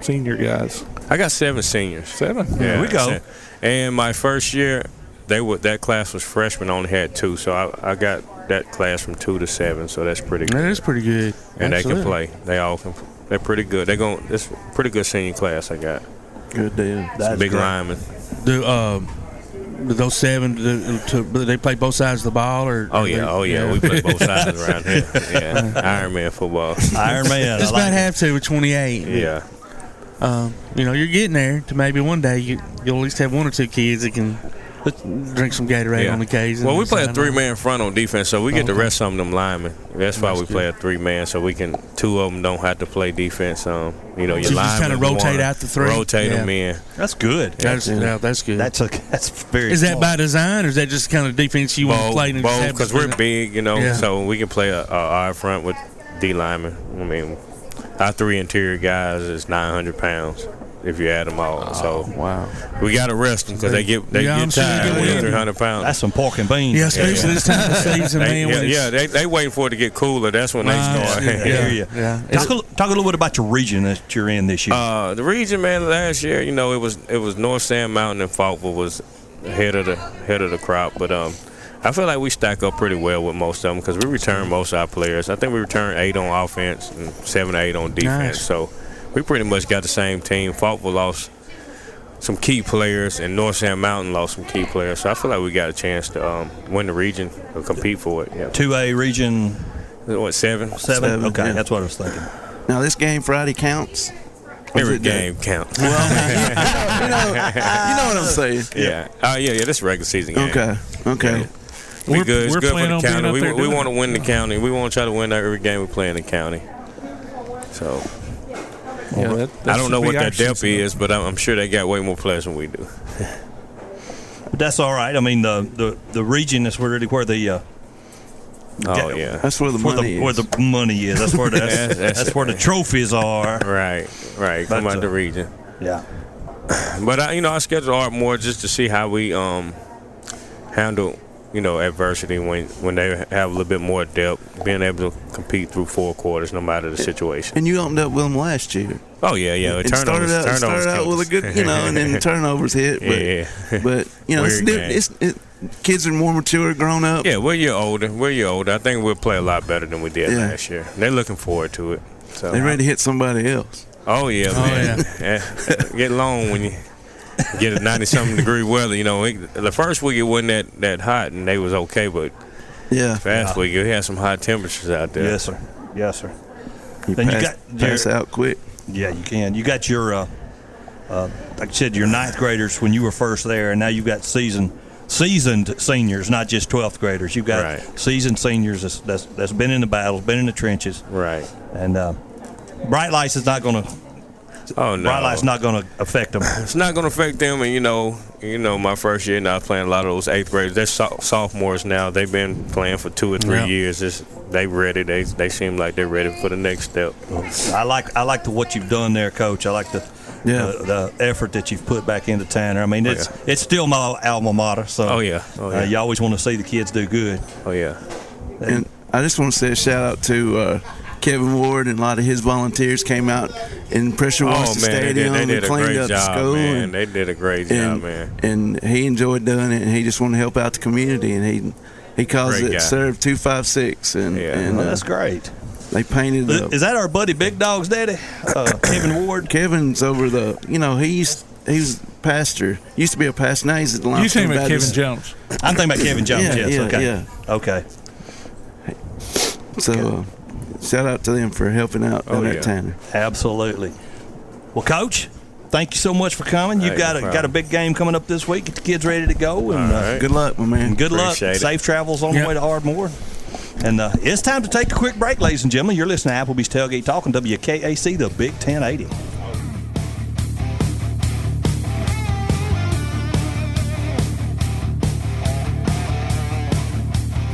senior guys? I got 7 seniors. 7? Yeah, there we go. And my first year, that class was freshmen, only had 2. So I got that class from 2 to 7. So that's pretty good. That is pretty good. And Absolutely. They can play. They all can. They're pretty good. It's a pretty good senior class I got. Good deal. That's big linemen. Do those 7 do they play both sides of the ball, or? Oh yeah. We play both sides around here. Yeah, Iron Man football. Iron Man. Just about have to with 28. Yeah. You're getting there to maybe one day you'll at least have 1 or 2 kids that can drink some Gatorade on occasion. Well, we play a 3-man front on defense, so we get to rest some of them linemen. That's why we play a 3-man, so we can 2 of them don't have to play defense. Your linemen just kind of rotate out the 3, rotate them in. That's good. That's good. That's very. Is that by design, or is that just kind of defense you want to play? Both, because we're big, so we can play our front with D linemen. I mean, our 3 interior guys is 900 pounds. If you add them all, wow, we got to rest them because they get tired with 300 pounds. That's some pork and beans. Yeah, especially this time of season, man. They waiting for it to get cooler. That's when they start. Yeah. Talk a little bit about your region that you're in this year. The region, man. Last year, it was North Sand Mountain and Faulkville was head of the crop, but I feel like we stack up pretty well with most of them because we return most of our players. I think we return 8 on offense and 7 or 8 on defense. Nice. So. We pretty much got the same team. Faulkville lost some key players, and North Sand Mountain lost some key players. So I feel like we got a chance to win the region or compete for it. Yeah. 2A region. What, 7? 7? Okay, yeah. That's what I was thinking. Now, this game Friday counts? Every game counts. Well, you know what I'm saying. Yeah. This is a regular season game. Okay. Yeah. We're good. It's good for the county. We want to win the county. We want to try to win every game we play in the county. So... I don't know what their depth is, but I'm sure they got way more players than we do. But that's all right. I mean, the region is really where the that's where the money is. Where the money is. That's where that's where the trophies are. Right. Come out the region. Yeah. But I schedule Ardmore just to see how we handle adversity when they have a little bit more depth, being able to compete through 4 quarters no matter the situation. And you opened up with them last year. Oh yeah. It started out with a good, and then turnovers hit. But kids are more mature, grown up. Yeah, we're a year older. I think we'll play a lot better than we did last year. They're looking forward to it. So they're ready to hit somebody else. Oh yeah, man. Get long when you get a 90-something degree weather. The first week it wasn't that hot, and they was okay, but fast week it had some hot temperatures out there. Yes, sir. Then you pass out quick. Yeah, you can. You got your, like I said, your 9th graders when you were first there, and now you've got seasoned seniors, not just 12th graders. You've got seasoned seniors that's been in the battles, been in the trenches. Right. And bright lights is not going to. Oh no! Bright light's not going to affect them. It's not going to affect them, and my first year, I was playing a lot of those 8th graders. They're sophomores now. They've been playing for 2 or 3 years. They ready. They seem like they're ready for the next step. I like what you've done there, Coach. I like the effort that you've put back into Tanner. I mean, it's still my alma mater. So you always want to see the kids do good. Oh yeah. And I just want to say a shout out to Kevin Ward, and a lot of his volunteers came out and pressure washed the stadium and cleaned up the school. Man. They did a great job, man. And he enjoyed doing it, and he just wanted to help out the community, and he calls it Serve 256. And that's great. They painted Is that our buddy Big Dog's daddy, Kevin Ward? Kevin's over he was pastor. Used to be a pastor. Now he's at the You thinking about Kevin Jones? I'm thinking about Kevin Jones, Okay. So shout out to them for helping out at Tanner. Absolutely. Well, Coach, thank you so much for coming. You've got a big game coming up this week. Get the kids ready to go. And good luck, my man. Good luck. Safe travels on the way to Ardmore. And it's time to take a quick break, ladies and gentlemen. You're listening to Applebee's Tailgate Talk on WKAC, the Big 1080.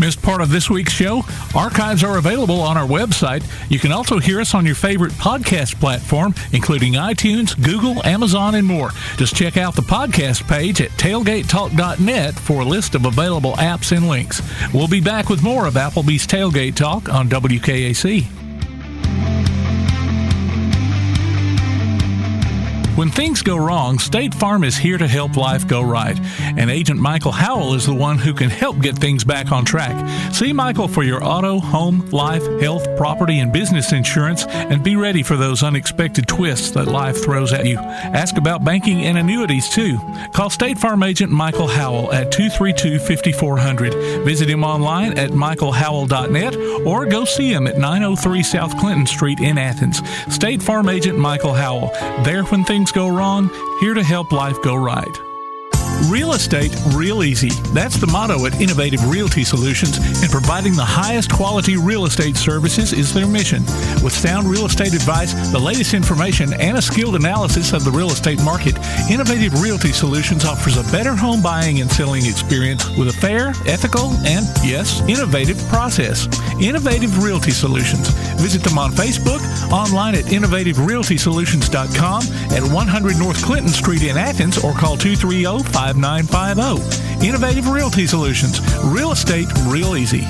Missed part of this week's show? Archives are available on our website. You can also hear us on your favorite podcast platform, including iTunes, Google, Amazon, and more. Just check out the podcast page at tailgatetalk.net for a list of available apps and links. We'll be back with more of Applebee's Tailgate Talk on WKAC. When things go wrong, State Farm is here to help life go right. And Agent Michael Howell is the one who can help get things back on track. See Michael for your auto, home, life, health, property, and business insurance, and be ready for those unexpected twists that life throws at you. Ask about banking and annuities, too. Call State Farm Agent Michael Howell at 232-5400. Visit him online at michaelhowell.net or go see him at 903 South Clinton Street in Athens. State Farm Agent Michael Howell. There when things go wrong, here to help life go right. Real estate, real easy. That's the motto at Innovative Realty Solutions, and providing the highest quality real estate services is their mission. With sound real estate advice, the latest information, and a skilled analysis of the real estate market, Innovative Realty Solutions offers a better home buying and selling experience with a fair, ethical, and, yes, innovative process. Innovative Realty Solutions. Visit them on Facebook, online at innovativerealtysolutions.com, at 100 North Clinton Street in Athens, or call 230-5950. Innovative Realty Solutions. Real estate, real easy.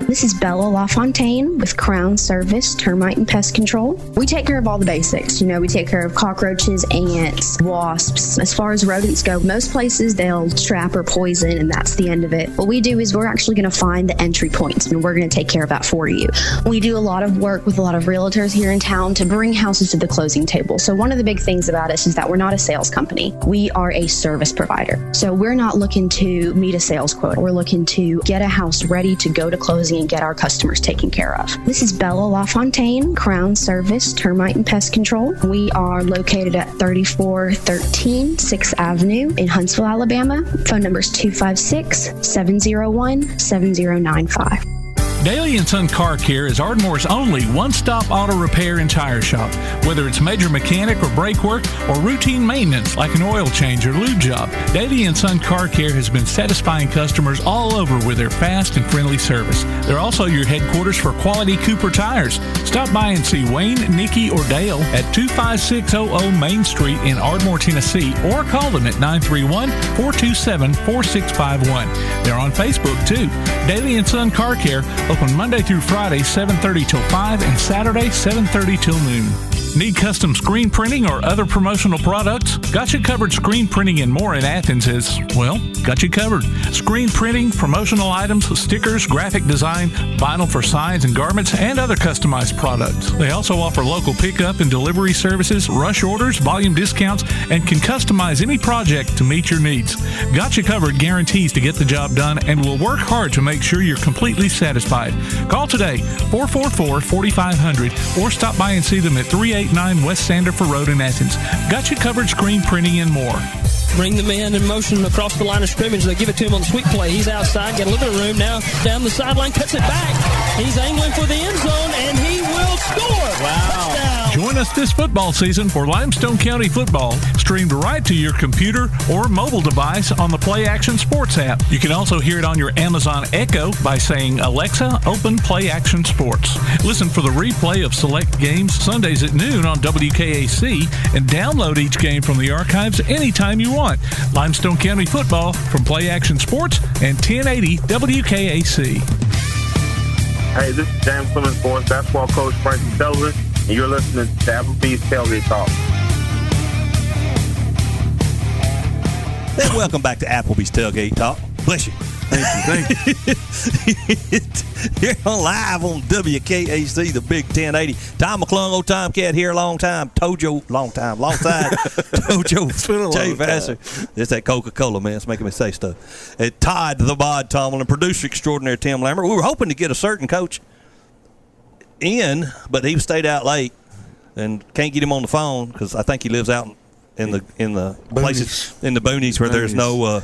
This is Bella LaFontaine with Crown Service Termite and Pest Control. We take care of all the basics. We take care of cockroaches, ants, wasps. As far as rodents go, most places they'll trap or poison, and that's the end of it. What we do is we're actually going to find the entry points, and we're going to take care of that for you. We do a lot of work with a lot of realtors here in town to bring houses to the closing table. So one of the big things about us is that we're not a sales company. We are a service provider. So we're not looking to meet a sales quota. We're looking to get a house ready to go to closing and get our customers taken care of. This is Bella LaFontaine, Crown Service Termite and Pest Control. We are located at 3413 6th Avenue in Huntsville, Alabama. Phone number is 256-701-7095. Daly & Son Car Care is Ardmore's only one-stop auto repair and tire shop. Whether it's major mechanic or brake work or routine maintenance like an oil change or lube job, Daly & Son Car Care has been satisfying customers all over with their fast and friendly service. They're also your headquarters for quality Cooper tires. Stop by and see Wayne, Nikki, or Dale at 25600 Main Street in Ardmore, Tennessee, or call them at 931-427-4651. They're on Facebook, too. Daly & Son Car Care, open Monday through Friday, 7:30 till 5, and Saturday, 7:30 till noon. Need custom screen printing or other promotional products? Got You Covered Screen Printing and More in Athens is, well, got you covered. Screen printing, promotional items, stickers, graphic design, vinyl for signs and garments, and other customized products. They also offer local pickup and delivery services, rush orders, volume discounts, and can customize any project to meet your needs. Got You Covered guarantees to get the job done and will work hard to make sure you're completely satisfied. Call today, 444-4500, or stop by and see them at 389 West Sanderford Road in Athens. Got You Covered Screen Printing and More. Bring the man in motion across the line of scrimmage. They give it to him on the sweep play. He's outside, got a little bit of room now. Down the sideline, cuts it back. He's angling for the end zone, and he will score. Wow. Touchdown. Join us this football season for Limestone County football, streamed right to your computer or mobile device on the Play Action Sports app. You can also hear it on your Amazon Echo by saying, Alexa, open Play Action Sports. Listen for the replay of select games Sundays at noon on WKAC, and download each game from the archives anytime you want. Limestone County football from Play Action Sports and 1080 WKAC. Hey, this is James Clements, boys basketball coach Frank Sullivan, and you're listening to Applebee's Tailgate Talk. Then welcome back to Applebee's Tailgate Talk. Bless you. Thank you. Here on live on WKAC, the Big 1080. Tom McClung, old Tom Cat here, long time. Tojo, long time. Long side. Tojo, Jay Vassar. It's that Coca-Cola, man. It's making me say stuff. Todd the Bod Tomlin, producer extraordinaire Tim Lambert. We were hoping to get a certain coach in, but he stayed out late and can't get him on the phone because I think he lives out in the places in the boonies where there's no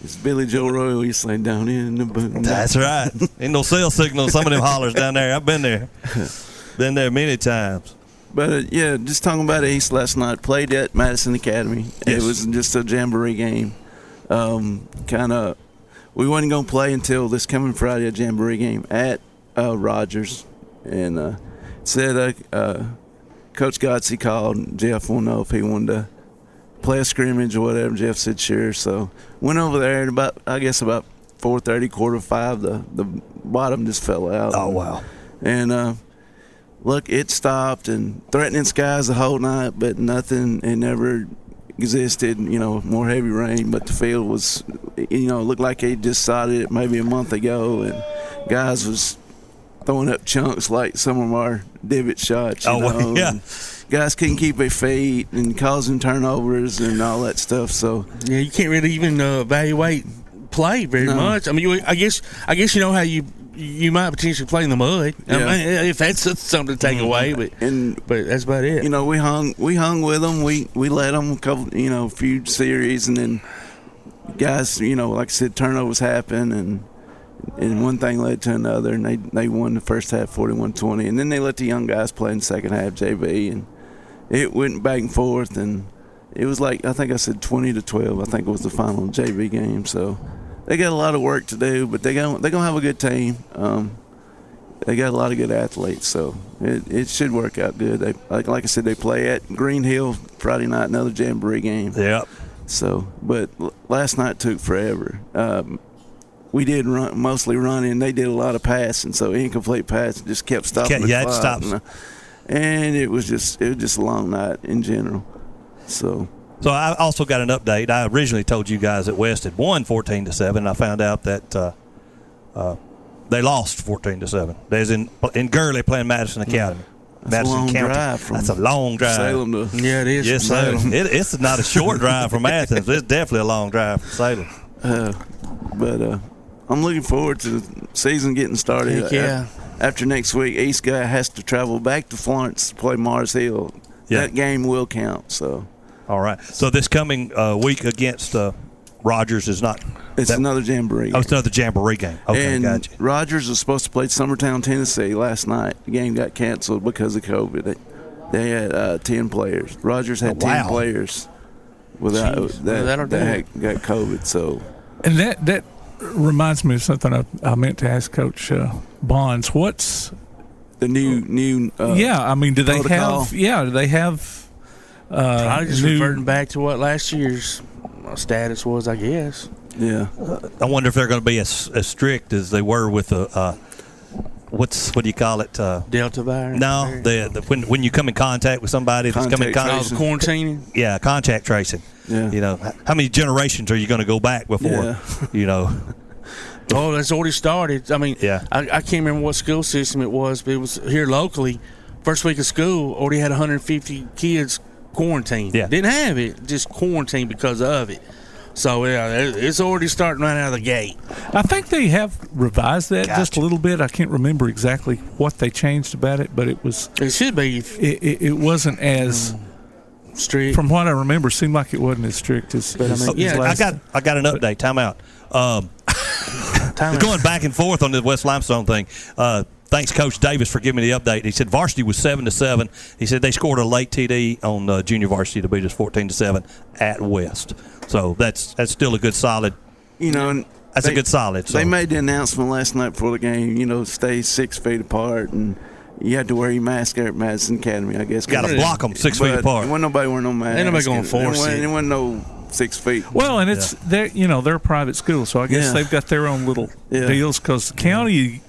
it's Billy Joe Royal. He's saying down in the boonies. That's right. Ain't no cell signal. Some of them hollers down there. I've been there. Been there many times. But yeah, just talking about Ace last night. Played at Madison Academy. Yes. It was just a jamboree game. Kind of we wasn't going to play until this coming Friday, a jamboree game at Rogers. And said Coach Godsey called, and Jeff wanted to know if he wanted to play a scrimmage or whatever. Jeff said sure. So went over there, and about 4:30, 4:45, the bottom just fell out. Oh, wow. And look, it stopped and threatening skies the whole night, but nothing, it never existed, more heavy rain, but the field was, looked like they just started it maybe a month ago, and guys was throwing up chunks like some of our divot shots, yeah. And guys couldn't keep their feet and causing turnovers and all that stuff. So yeah, you can't really even evaluate play very much. I mean, I guess how you might potentially play in the mud. Yeah. I mean, if that's something to take away, but that's about it. We hung with them. We let them a couple, few series, and then guys, like I said, turnovers happen, and one thing led to another, and they won the first half 41-20, and then they let the young guys play in the second half JV, and it went back and forth, and it was like, I think I said 20-12. I think it was the final JV game. So they got a lot of work to do, but they're gonna have a good team. They got a lot of good athletes, so it should work out good. They like I said, they play at Green Hill Friday night, another jamboree game. Yep. So, but last night took forever. We did mostly running. They did a lot of passing, so incomplete pass just kept stopping. It stops. And it was just a long night in general. So I also got an update. I originally told you guys that West had won 14-7, and I found out that they lost 14-7. There's in Gurley playing Madison Academy. That's Madison a long County. drive. That's a long drive. Salem to it is. Yes, sir. It's not a short drive from Athens. It's definitely a long drive from Salem. But I'm looking forward to the season getting started. Heck yeah. After next week, East Guy has to travel back to Florence to play Mars Hill. Yeah. That game will count. So. All right. So this coming week against Rogers is not. It's another jamboree. Oh, it's another jamboree game. Okay, and gotcha. Rogers was supposed to play Summertown, Tennessee last night. The game got canceled because of COVID. They had 10 players. Rogers had 10 players without that got COVID. So. And that reminds me of something I meant to ask Coach Bonds. What's the new I mean, do they protocol? have probably just reverting back to what last year's status was, I guess. Yeah. I wonder if they're going to be as strict as they were with the what do you call it? Delta virus. No, when you come in contact with somebody that's coming in contact, quarantining. Yeah, contact tracing. Yeah. How many generations are you going to go back before? Oh, that's already started. I mean, yeah. I can't remember what school system it was, but it was here locally. First week of school, already had 150 kids quarantined. Yeah. Didn't have it, just quarantined because of it. So, yeah, it's already starting right out of the gate. I think they have revised that just a little bit. I can't remember exactly what they changed about it, but it was. It should be. It wasn't as strict. From what I remember, it seemed like it wasn't as strict as. But I got an update. Time out. Going back and forth on the West Limestone thing. Thanks, Coach Davis, for giving me the update. He said varsity was 7-7. He said they scored a late TD on junior varsity to beat us 14-7 at West. So that's still a good solid. That's a good solid. So. They made the announcement last night before the game. Stay 6 feet apart, and you had to wear your mask at Madison Academy. I guess got to block them 6 feet apart. There wasn't nobody wearing no mask. Ain't nobody going to force it. There wasn't no 6 feet. Well, and it's they're a private school, so I guess they've got their own little deals. Because the county,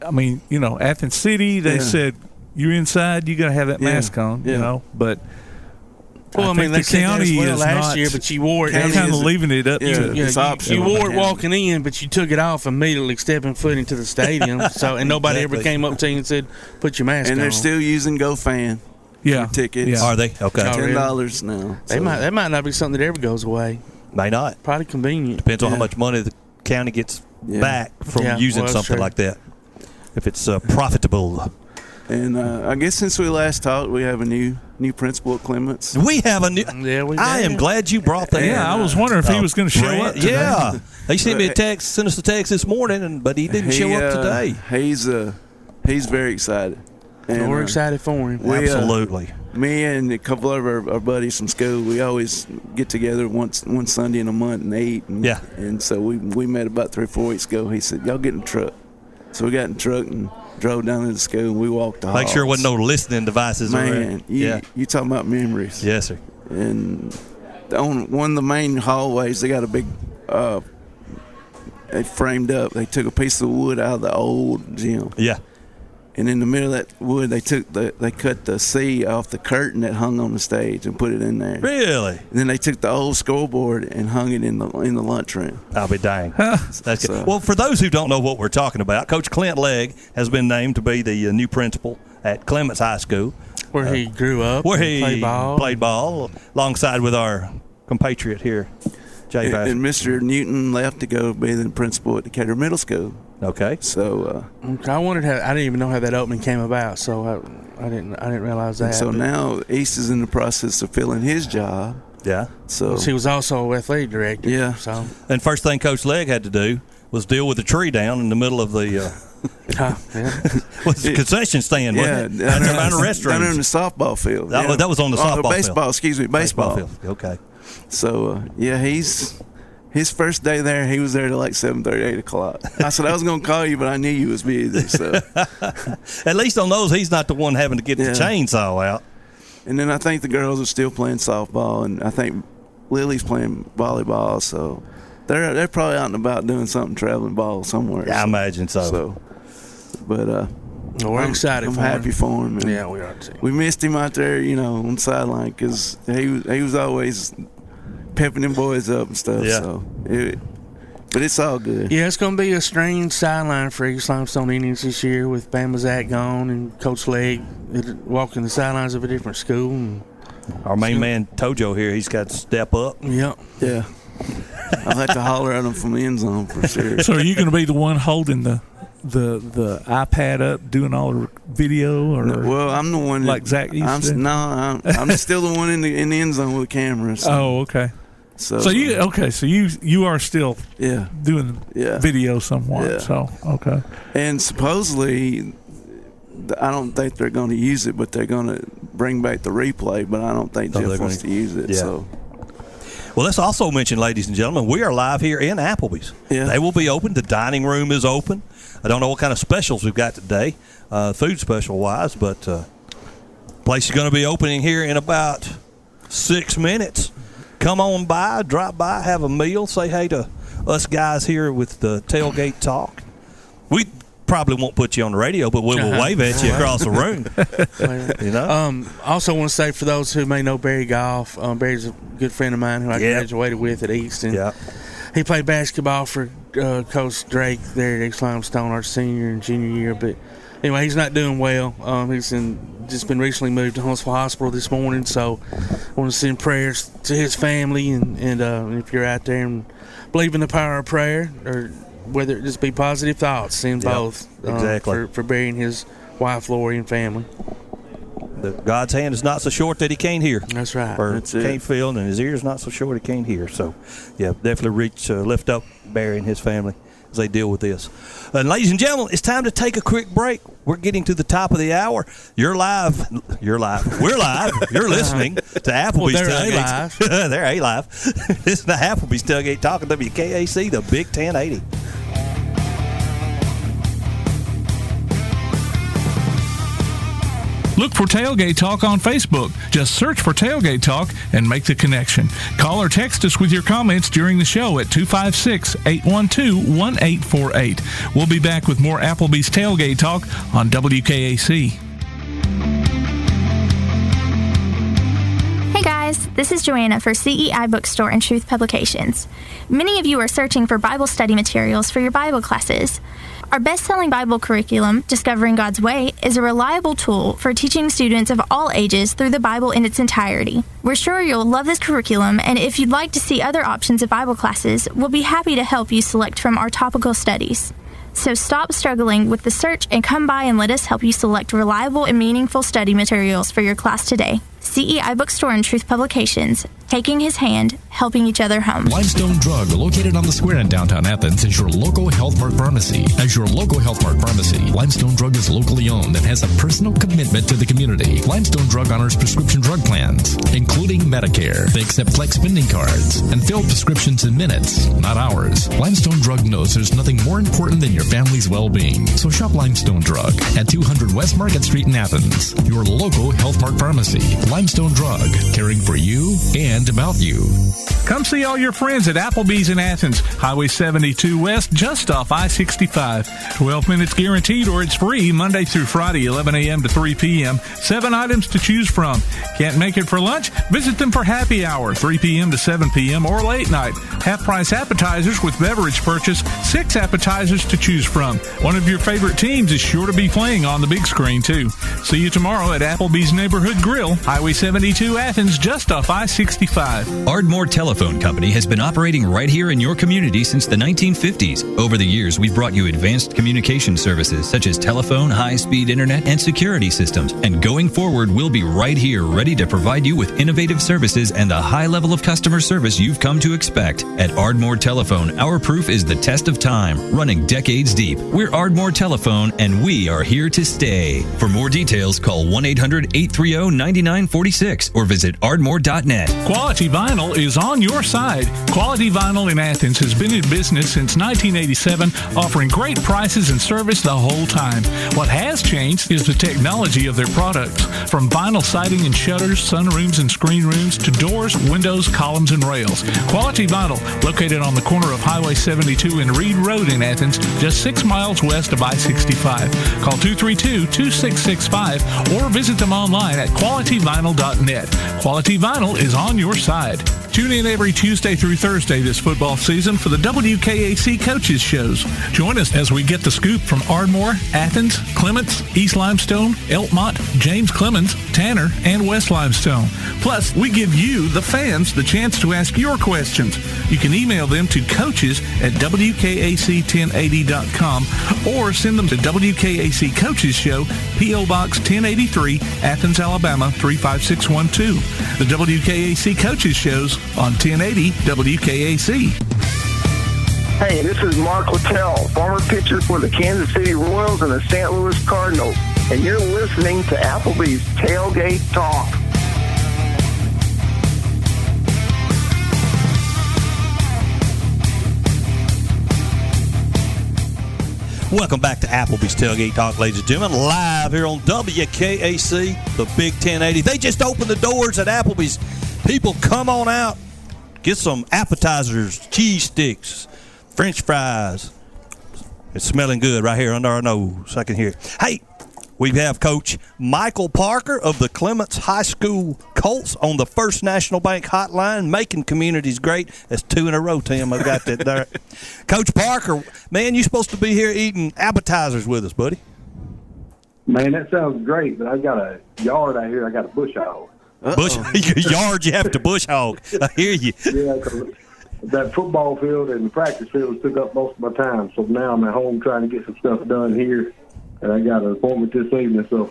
I mean, Athens City, they said you're inside, you got to have that mask on. But. Well, I mean, the county is last year, but you wore it. They're kind of leaving it up to it's optional. You wore it walking in, but you took it off immediately stepping foot into the stadium. And nobody ever came up to you and said, "Put your mask on." And they're still using GoFan. Tickets. Yeah. Are they? Okay. $10 now. That might not be something that ever goes away. May not. Probably convenient. Depends on how much money the county gets back from using something like that. If it's profitable. And I guess since we last talked, we have a new principal at Clements. We have a new. I am glad you brought that. Yeah, I was wondering if he was going to show up today. Yeah, he sent me a text, sent us a text this morning, but he didn't show up today. He's very excited. And we're excited for him. Absolutely. me and a couple of our buddies from school, we always get together one Sunday in a month and eat. And so we met about 3 or 4 weeks ago. He said, y'all get in the truck. So we got in the truck and drove down to the school, and we walked the halls. Make sure there wasn't no listening devices Man, you talking about memories. Yes, sir. And on one of the main hallways, they got a big they framed up. They took a piece of wood out of the old gym. Yeah. And in the middle of that wood, they cut the C off the curtain that hung on the stage and put it in there. Really? And then they took the old scoreboard and hung it in the lunchroom. I'll be dang. That's good. Well, for those who don't know what we're talking about, Coach Clint Legg has been named to be the new principal at Clements High School, where he grew up, where he played ball alongside with our compatriot here, Jay Bass. And Mr. Newton left to go be the principal at the Caray Middle School. Okay. So I wondered how. I didn't even know how that opening came about. So I didn't realize that. So now East is in the process of filling his job. Yeah. So he was also athletic director. Yeah. So and first thing Coach Legg had to do was deal with the tree down in the middle of the was the concession stand. Wasn't it? Under the restroom. Down in the softball field. That was on the softball baseball field. Excuse me, baseball field. Okay. So his first day there, he was there till like 7:30, 8 o'clock. I said I was going to call you, but I knew you was busy. So at least on those, he's not the one having to get the chainsaw out. And then I think the girls are still playing softball, and I think Lily's playing volleyball. So they're probably out and about doing something, traveling ball somewhere. Yeah, I imagine so. But we're excited. I'm for happy him. for him. Yeah, we are too. We missed him out there, on the sideline because he was always pepping them boys up and stuff. Yeah. So but it's all good. Yeah, it's going to be a strange sideline for East Limestone Indians this year with Bama Zach gone and Coach Legg walking the sidelines of a different school. And our main man Tojo here, he's got to step up. Yep. Yeah. I'll have to holler at him from the end zone for sure. So are you going to be the one holding the iPad up, doing all the video, or well, I'm the one like Zach used to? I'm still the one in the end zone with cameras. So. Oh, okay. So you are still doing video somewhat. Yeah. So okay. And supposedly, I don't think they're going to use it, but they're going to bring back the replay. But I don't think Jeff wants to use it. Yeah. So. Well, let's also mention, ladies and gentlemen, we are live here in Applebee's. Yeah. They will be open. The dining room is open. I don't know what kind of specials we've got today, food special-wise, but place is going to be opening here in about 6 minutes. Come on by, drop by, have a meal, say hey to us guys here with the Tailgate Talk. We probably won't put you on the radio, but we will wave at you across the room. Also want to say for those who may know Barry Goff, Barry's a good friend of mine who I graduated with at Easton. Yeah. He played basketball for Coach Drake there at East Limestone our senior and junior year, but anyway, he's not doing well. He's just been recently moved to Huntsville Hospital this morning, so I want to send prayers to his family, and if you're out there and believe in the power of prayer, or whether it just be positive thoughts, send both. Exactly. For burying his wife, Lori, and family. God's hand is not so short that he can't hear. That's right. Or can't feel, and his ear's not so short he can't hear. So, definitely lift up Barry and his family as they deal with this. And ladies and gentlemen, it's time to take a quick break. We're getting to the top of the hour. You're live. We're live. You're listening to Applebee's Tailgate. They're A-Live. This is the Applebee's Tailgate Talk on WKAC, the Big 1080. Look for Tailgate Talk on Facebook. Just search for Tailgate Talk and make the connection. Call or text us with your comments during the show at 256-812-1848. We'll be back with more Applebee's Tailgate Talk on WKAC. Hey guys, this is Joanna for CEI Bookstore and Truth Publications. Many of you are searching for Bible study materials for your Bible classes. Our best-selling Bible curriculum, Discovering God's Way, is a reliable tool for teaching students of all ages through the Bible in its entirety. We're sure you'll love this curriculum, and if you'd like to see other options of Bible classes, we'll be happy to help you select from our topical studies. So stop struggling with the search and come by and let us help you select reliable and meaningful study materials for your class today. CEI Bookstore and Truth Publications, taking his hand, helping each other home. Limestone Drug, located on the square in downtown Athens, is your local Health Mart pharmacy. As your local Health Mart pharmacy, Limestone Drug is locally owned and has a personal commitment to the community. Limestone Drug honors prescription drug plans, including Medicare. They accept flex spending cards and fill prescriptions in minutes, not hours. Limestone Drug knows there's nothing more important than your family's well-being. So shop Limestone Drug at 200 West Market Street in Athens, your local Health Mart pharmacy. Limestone Drug, caring for you and about you. Come see all your friends at Applebee's in Athens, Highway 72 West, just off I-65. 12 minutes guaranteed or it's free Monday through Friday, 11 a.m. to 3 p.m. 7 items to choose from. Can't make it for lunch? Visit them for happy hour, 3 p.m. to 7 p.m. or late night. Half-price appetizers with beverage purchase, 6 appetizers to choose from. One of your favorite teams is sure to be playing on the big screen, too. See you tomorrow at Applebee's Neighborhood Grill, Highway 72 Athens, just off I-65. Ardmore Telephone Company has been operating right here in your community since the 1950s. Over the years, we've brought you advanced communication services such as telephone, high-speed internet, and security systems. And going forward, we'll be right here ready to provide you with innovative services and the high level of customer service you've come to expect. At Ardmore Telephone, our proof is the test of time, running decades deep. We're Ardmore Telephone, and we are here to stay. For more details, call 1-800-830-9946 or visit ardmore.net. Quality Vinyl is on your side. Quality Vinyl in Athens has been in business since 1987, offering great prices and service the whole time. What has changed is the technology of their products. From vinyl siding and shutters, sunrooms and screen rooms, to doors, windows, columns, and rails. Quality Vinyl, located on the corner of Highway 72 and Reed Road in Athens, just 6 miles west of I-65. Call 232-2665 or visit them online at qualityvinyl.net. Quality Vinyl is on your side. Tune in every Tuesday through Thursday this football season for the WKAC Coaches Shows. Join us as we get the scoop from Ardmore, Athens, Clements, East Limestone, Elkmont, James Clemens, Tanner, and West Limestone. Plus, we give you, the fans, the chance to ask your questions. You can email them to coaches@wkac1080.com or send them to WKAC Coaches Show, P.O. Box 1083, Athens, Alabama 35612. The WKAC Coaches Shows on 1080 WKAC. Hey, this is Mark Littell, former pitcher for the Kansas City Royals and the St. Louis Cardinals, and you're listening to Applebee's Tailgate Talk. Welcome back to Applebee's Tailgate Talk, ladies and gentlemen, live here on WKAC, the Big 1080. They just opened the doors at Applebee's. People, come on out. Get some appetizers, cheese sticks, French fries. It's smelling good right here under our nose. I can hear it. Hey, we have Coach Michael Parker of the Clements High School Colts on the First National Bank hotline, making communities great. That's 2 in a row, Tim. I've got that there. Coach Parker, man, you're supposed to be here eating appetizers with us, buddy. Man, that sounds great, but I've got a yard out here. I got a bush hog. Bush, your yard, you have to bush hog. I hear you. Yeah, because that football field and the practice field took up most of my time. So now I'm at home trying to get some stuff done here, and I got an appointment this evening. So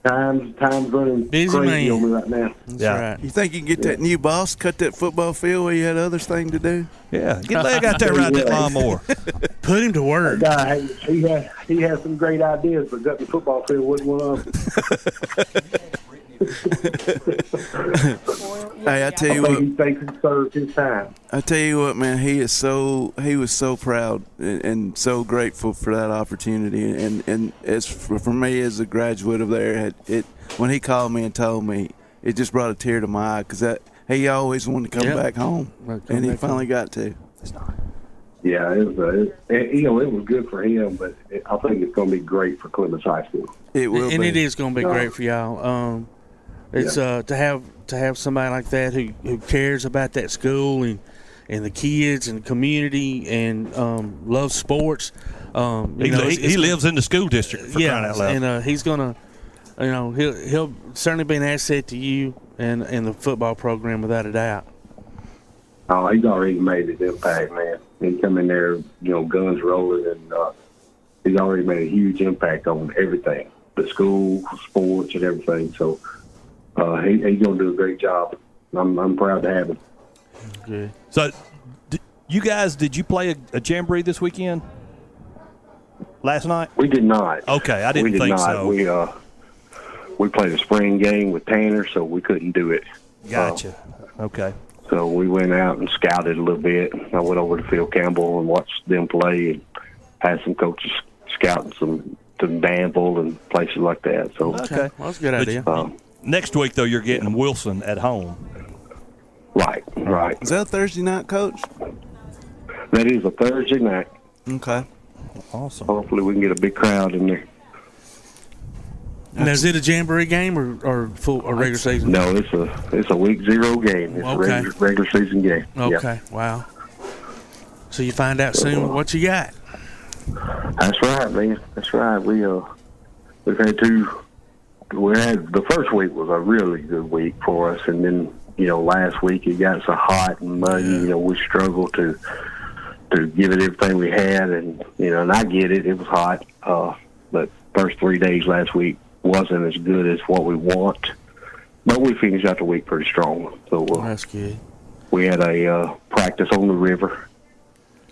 time's running busy crazy man on me right now. That's right. You think you can get that new boss, cut that football field where you had other things to do? Yeah, get leg out there, ride that lawnmower. Put him to work. Guy, he had some great ideas, but got the football field wasn't one of them. Hey, I tell you what, he thinks he served his time. I tell you what, man, he was so proud and so grateful for that opportunity, and as for me as a graduate of there, when he called me and told me, it just brought a tear to my eye because he always wanted to come back home, and he finally got to. Yeah, it was good for him, but I think it's going to be great for Clements High School. It will, and it is going to be great for y'all. It's to have somebody like that who cares about that school and the kids and the community and loves sports. He lives in the school district. For crying out loud. And he's gonna, he'll certainly be an asset to you and the football program without a doubt. Oh, he's already made his impact, man. He come in there, guns rolling, and he's already made a huge impact on everything, the school, sports, and everything. So he's going to do a great job I'm proud to have him. Good. So, did you play a jamboree this weekend? Last night? We did not. Okay, I didn't think so. We played a spring game with Tanner, so we couldn't do it. Gotcha. Okay. So we went out and scouted a little bit. I went over to Phil Campbell and watched them play, and had some coaches scouting some to Danville and places like that. So okay, well, that's a good idea. Next week, though, you're getting Wilson at home. Right. Is that a Thursday night, Coach? That is a Thursday night. Okay. Awesome. Hopefully we can get a big crowd in there. Now, is it a jamboree game or full or regular season? No, it's a week 0 game. It's a regular season game. Okay. Yeah. Wow. So you find out soon what you got. That's right, man. That's right. We've had the first week was a really good week for us, and then last week it got so hot and muddy. We struggled to give it everything we had, and and I get it. It was hot, but first 3 days last week wasn't as good as what we want, but we finished out the week pretty strong. So that's good. We had a practice on the river.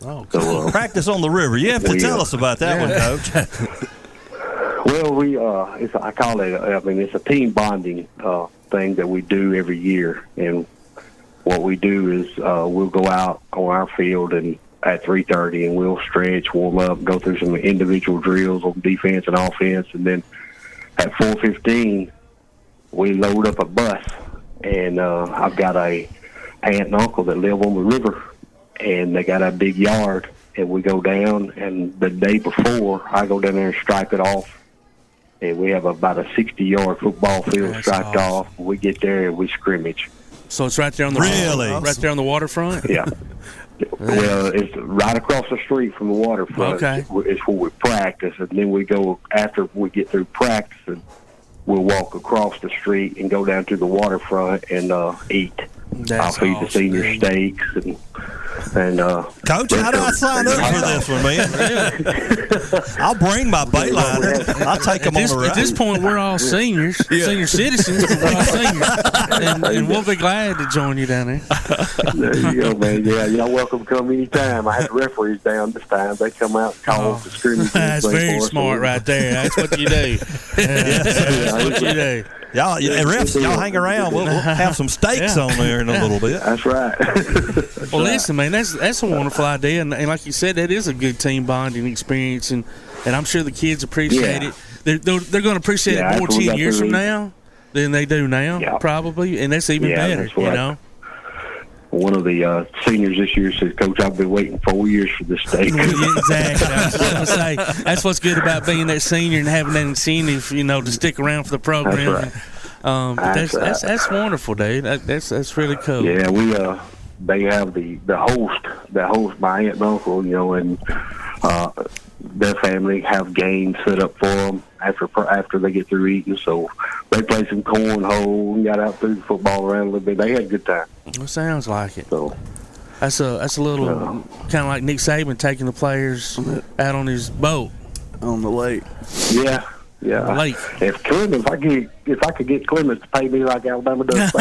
Oh, so, practice on the river. You have to tell us about that one, Coach. Well, I call it. It's a team bonding thing that we do every year, and what we do is we'll go out on our field and at 3:30, and we'll stretch, warm up, go through some individual drills on defense and offense, and then at 4:15 we load up a bus, and I've got a aunt and uncle that live on the river, and they got a big yard, and we go down, and the day before I go down there and stripe it off, and we have about a 60-yard football field striped off. We get there and we scrimmage. So it's right there on the right there on the waterfront. Yeah. Well, it's right across the street from the waterfront. Okay. It's where we practice, and then we go after we get through practicing. We'll walk across the street and go down to the waterfront and eat. I'll feed the senior steaks and Coach, how do I sign up for this one, man? I'll bring my bait liner. I'll take them on the ride. At this point, we're all seniors, senior citizens. We're all seniors, and we'll be glad to join you down there. There you go, man. Yeah, y'all welcome to come anytime. I had the referees down this time. They come out and call the scrimmage. That's very smart right there. That's what you do. That's what you do. Y'all hang around. We'll have some steaks on there in a little bit. That's right. Well, listen, man, that's a wonderful idea, and like you said, that is a good team bonding experience, and I'm sure the kids appreciate it. They're going to appreciate it more 10 years from now than they do now, probably, and that's even better. Right. One of the seniors this year says, "Coach, I've been waiting 4 years for this steak." Exactly. I was going to say that's what's good about being that senior and having that incentive, to stick around for the program. That's right. That's wonderful, dude. That's really cool. Yeah, they have the host, my aunt and uncle, and their family have games set up for them after they get through eating. So they play some cornhole and got out through the football around a little bit. They had a good time. It sounds like it. So that's a little kind of like Nick Saban taking the players out on his boat on the lake. Yeah. Yeah, lake. If I could get Clements to pay me like Alabama does,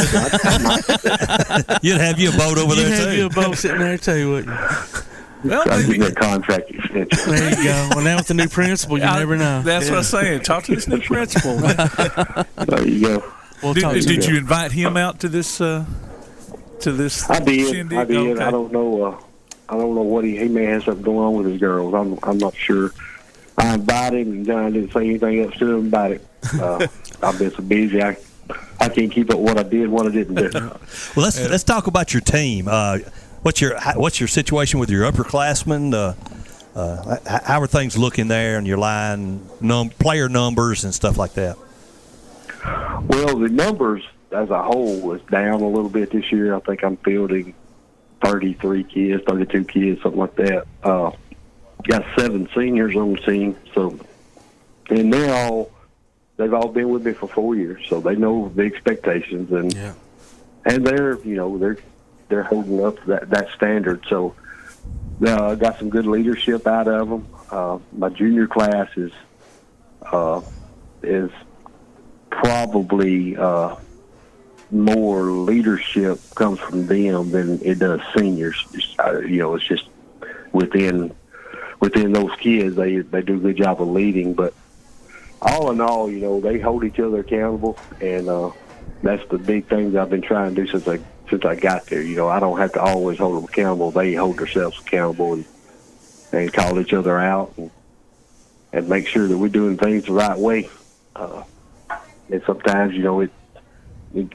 you'd have you a boat over there too. You'd have you a boat sitting there too, wouldn't you? Well, try to get that contract extension. There you go. Well, now with the new principal, you never know. That's what I'm saying. Talk to this new principal. There you go. Well, did you invite him out to this? I did. Shindig? I did. Okay. I don't know what he may have something going on with his girls. I'm not sure. I invited him, and John didn't say anything else to him about it. I've been so busy, I can't keep up what I did, what I didn't do. Well, let's talk about your team. What's your situation with your upperclassmen? How are things looking there in your line, player numbers and stuff like that? Well, the numbers as a whole is down a little bit this year. I think I'm fielding 33 kids, 32 kids, something like that. Got 7 seniors on the team, and they've all been with me for 4 years, so they know the expectations, and they're they're holding up to that standard. So got some good leadership out of them. My junior class is probably more leadership comes from them than it does seniors. It's just within those kids, they do a good job of leading. But all in all, they hold each other accountable, and that's the big thing that I've been trying to do since I got there. I don't have to always hold them accountable. They hold themselves accountable and call each other out and make sure that we're doing things the right way. And sometimes,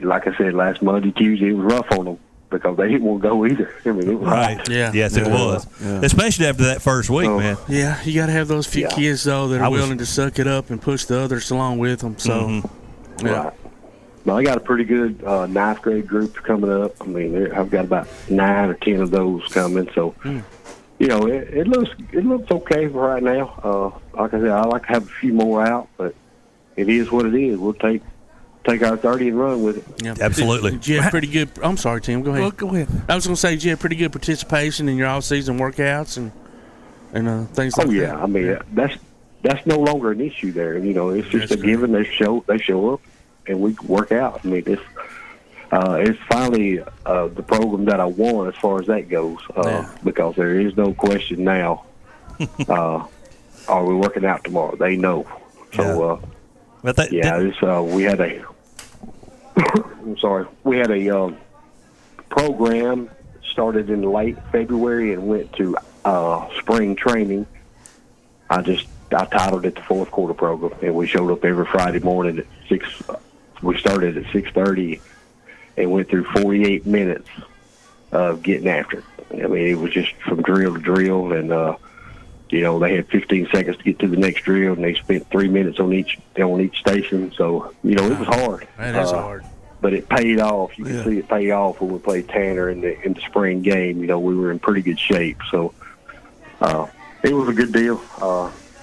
like I said, last Monday, Tuesday, it was rough on them because they didn't want to go either. I mean, it was right. Yeah. Yes, it was. Yeah. Especially after that first week, man. Yeah, you got to have those few kids, though, that are willing to suck it up and push the others along with them. So, Right. Well, I got a pretty good ninth grade group coming up. I mean, I've got about 9 or 10 of those coming. So, it looks okay for right now. Like I said, I like to have a few more out, but it is what it is. We'll take our 30 and run with it. Yeah. Absolutely. Did you have pretty good? I'm sorry, Tim. Go ahead. Well, go ahead. I was going to say, did you have pretty good participation in your all-season workouts and things like that? Oh yeah, I mean that's no longer an issue there. It's just a given. They show up, and we work out. I mean, it's finally the program that I want as far as that goes, because there is no question now. Are we working out tomorrow? They know. So, we had a. I'm sorry. We had a program started in late February and went to spring training. I titled it the fourth quarter program, and we showed up every Friday morning at 6. We started at 6:30 and went through 48 minutes of getting after it. I mean, it was just from drill to drill, and they had 15 seconds to get to the next drill, and they spent 3 minutes on each station. So it was hard. That is hard. But it paid off. You can see it paid off when we played Tanner in the spring game. We were in pretty good shape. So it was a good deal.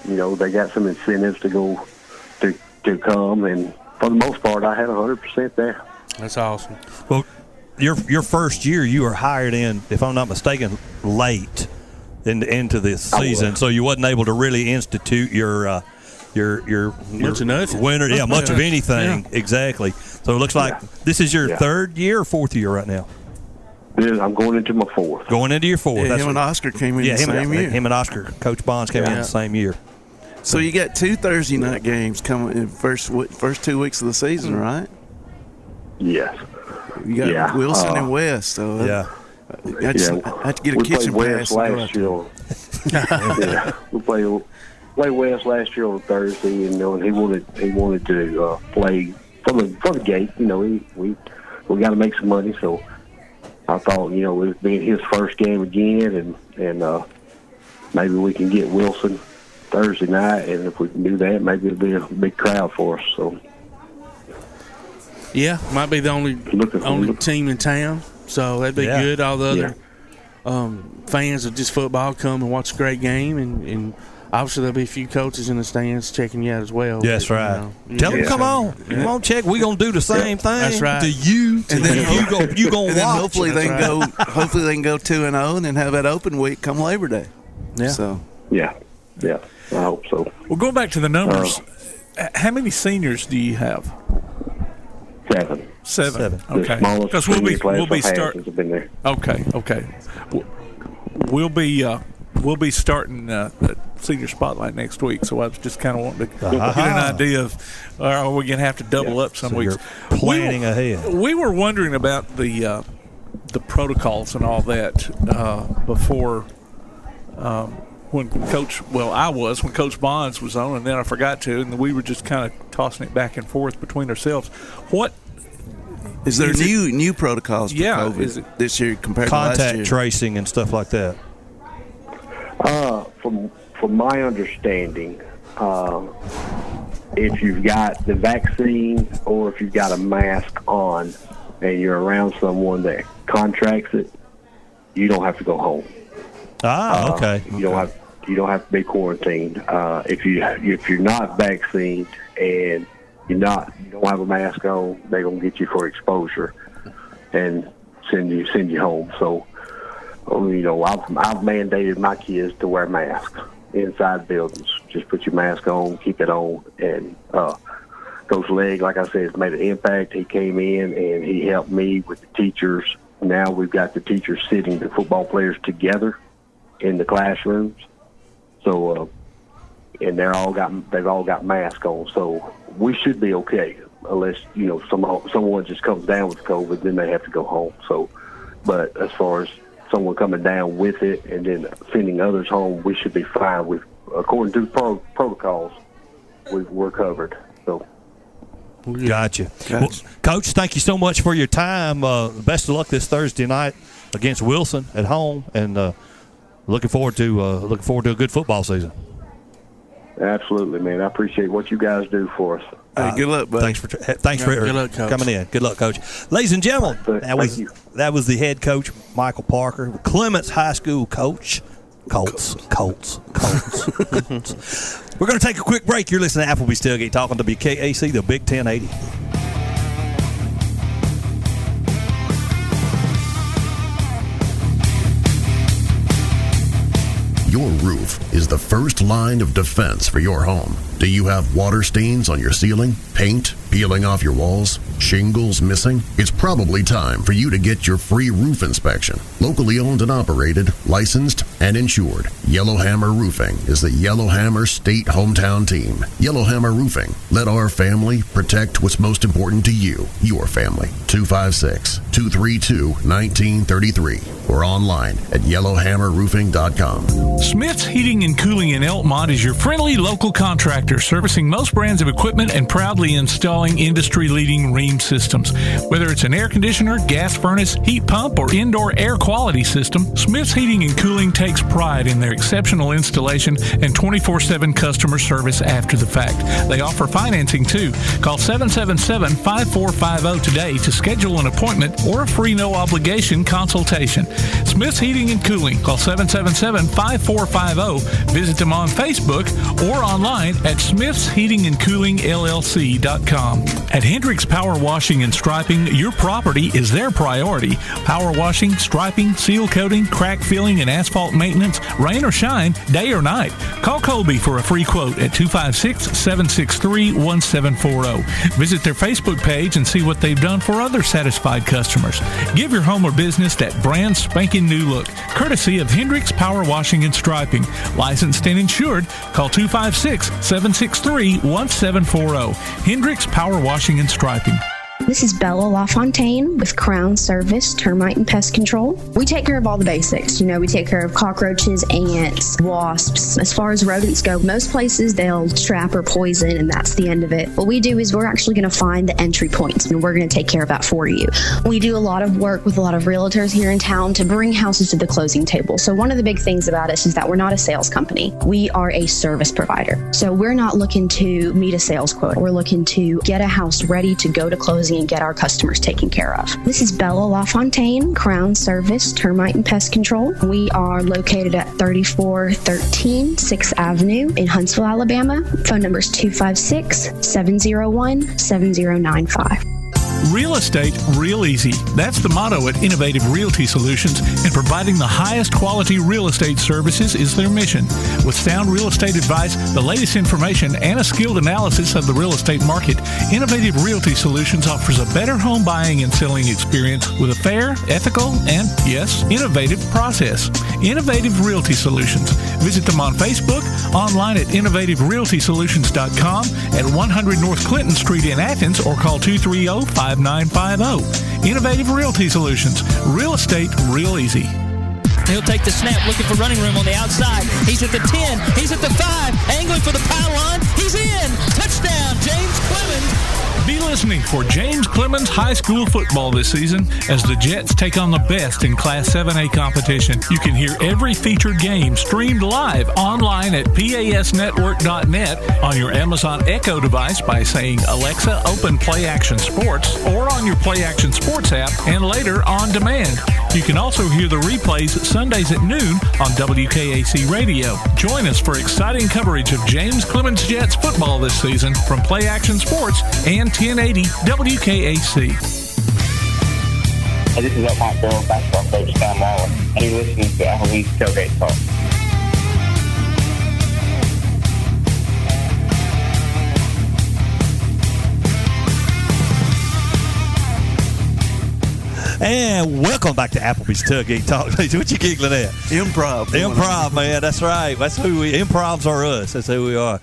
They got some incentives to go to come, and for the most part, I had 100% there. That's awesome. Well, your first year, you were hired in, if I'm not mistaken, late into this season, so you wasn't able to really institute your much of nothing. Winter, much of anything. Yeah. Exactly. So it looks like this is your third year or fourth year right now. I'm going into my fourth. Going into your fourth. Yeah, him and Oscar came in the same year. Him and Oscar, Coach Bonds came in the same year. So you got 2 Thursday night games coming in first 2 weeks of the season, right? Yes. You got Wilson and West. So I had to get a kitchen pass. Last year. We played West last year on Thursday, and he wanted to play for the gate. We got to make some money, so I thought it being his first game again, and maybe we can get Wilson Thursday night, and if we can do that, maybe it'll be a big crowd for us. So might be the only team in town, so that'd be good. All the other fans of just football come and watch a great game, and obviously there'll be a few coaches in the stands checking you out as well. That's right. Tell them, come on, check. We're gonna do the same thing. That's right. To you, and then you gonna watch. Hopefully they can go. Hopefully they can go 2-0 and then have that open week come Labor Day. Yeah. So I hope so. Well, going back to the numbers, how many seniors do you have? 7. 7. Okay. Because we'll be starting. Okay. We'll be starting the senior spotlight next week. So I was just kind of wanting to get an idea of, are we going to have to double up some weeks? You're planning ahead. We were wondering about the protocols and all that before. When Coach Bonds was on, and then I forgot to, and we were just kind of tossing it back and forth between ourselves. What is there new protocols for COVID this year compared to last year? Contact tracing and stuff like that. From my understanding, if you've got the vaccine or if you've got a mask on and you're around someone that contracts it, you don't have to go home. Okay. You don't have to be quarantined. If you're not vaccinated and you don't have a mask on, they're gonna get you for exposure and send you home. So, I've mandated my kids to wear masks inside buildings. Just put your mask on, keep it on, and Coach Legg, like I said, has made an impact. He came in and he helped me with the teachers. Now we've got the teachers sitting the football players together in the classrooms. So, and they've all got masks on. So we should be okay, unless someone just comes down with COVID, then they have to go home. So, but as far as someone coming down with it and then sending others home, we should be fine. According to protocols, we're covered. So. Gotcha. Well, Coach, thank you so much for your time. Best of luck this Thursday night against Wilson at home, and looking forward to a good football season. Absolutely, man. I appreciate what you guys do for us. Hey, good luck, buddy. Thanks for good luck, Coach. coming in. Good luck, Coach. Ladies and gentlemen, that was the head coach, Michael Parker, Clements High School coach. Colts. We're going to take a quick break. You're listening to Applebee's Tailgate Talk on WKAC, the Big 1080. Your roof is the first line of defense for your home. Do you have water stains on your ceiling, paint peeling off your walls, shingles missing? It's probably time for you to get your free roof inspection. Locally owned and operated, licensed, and insured, Yellowhammer Roofing is the Yellowhammer State hometown team. Yellowhammer Roofing. Let our family protect what's most important to you, your family. 256-232-1933 or online at yellowhammerroofing.com. Smith's Heating and Cooling in Elkmont is your friendly local contractor servicing most brands of equipment and proudly installing industry-leading Rheem systems. Whether it's an air conditioner, gas furnace, heat pump, or indoor air quality system, Smith's Heating and Cooling takes pride in their exceptional installation and 24/7 customer service after the fact. They offer financing too. Call 777-5450 today to schedule an appointment or a free no-obligation consultation. Smith's Heating and Cooling. Call 777-5450. Visit them on Facebook or online at smithsheatingandcoolingllc.com. At Hendricks Power Washing and Striping, your property is their priority. Power washing, striping, seal coating, crack filling, and asphalt maintenance, rain or shine, day or night. Call Colby for a free quote at 256-763-1740. Visit their Facebook page and see what they've done for other satisfied customers. Give your home or business that brand spanking new look, courtesy of Hendricks Power Washing and Striping. Licensed and insured. Call 256-763-1740. Hendricks Power Washing and Striping. This is Bella LaFontaine with Crown Service Termite and Pest Control. We take care of all the basics. We take care of cockroaches, ants, wasps. As far as rodents go, most places they'll trap or poison, and that's the end of it. What we do is we're actually going to find the entry points, and we're going to take care of that for you. We do a lot of work with a lot of realtors here in town to bring houses to the closing table. So one of the big things about us is that we're not a sales company. We are a service provider. So we're not looking to meet a sales quota. We're looking to get a house ready to go to closing and get our customers taken care of. This is Bella LaFontaine, Crown Service Termite and Pest Control. We are located at 3413 6th Avenue in Huntsville, Alabama. Phone number is 256-701-7095. Real estate, real easy. That's the motto at Innovative Realty Solutions, and providing the highest quality real estate services is their mission. With sound real estate advice, the latest information, and a skilled analysis of the real estate market, Innovative Realty Solutions offers a better home buying and selling experience with a fair, ethical, and, yes, innovative process. Innovative Realty Solutions. Visit them on Facebook, online at innovativerealtysolutions.com, at 100 North Clinton Street in Athens, or call 230-5950. Innovative Realty Solutions. Real estate, real easy. He'll take the snap, looking for running room on the outside. He's at the 10. He's at the 5. Angling for the pylon. He's in. Touchdown, James Clements. Be listening for James Clements High School football this season as the Jets take on the best in Class 7A competition. You can hear every featured game streamed live online at pasnetwork.net, on your Amazon Echo device by saying, Alexa, open Play Action Sports, or on your Play Action Sports app, and later on demand. You can also hear the replays Sundays at noon on WKAC Radio. Join us for exciting coverage of James Clements Jets football this season from Play Action Sports and 1080 WKAC. This is Elkhart Girls basketball coach Tom Waller, and you're listening to Applebee's Tailgate Talk. And welcome back to Applebee's Tailgate Talk. What you giggling at? Improv, man. That's right. That's who we. Improvs are us. That's who we are.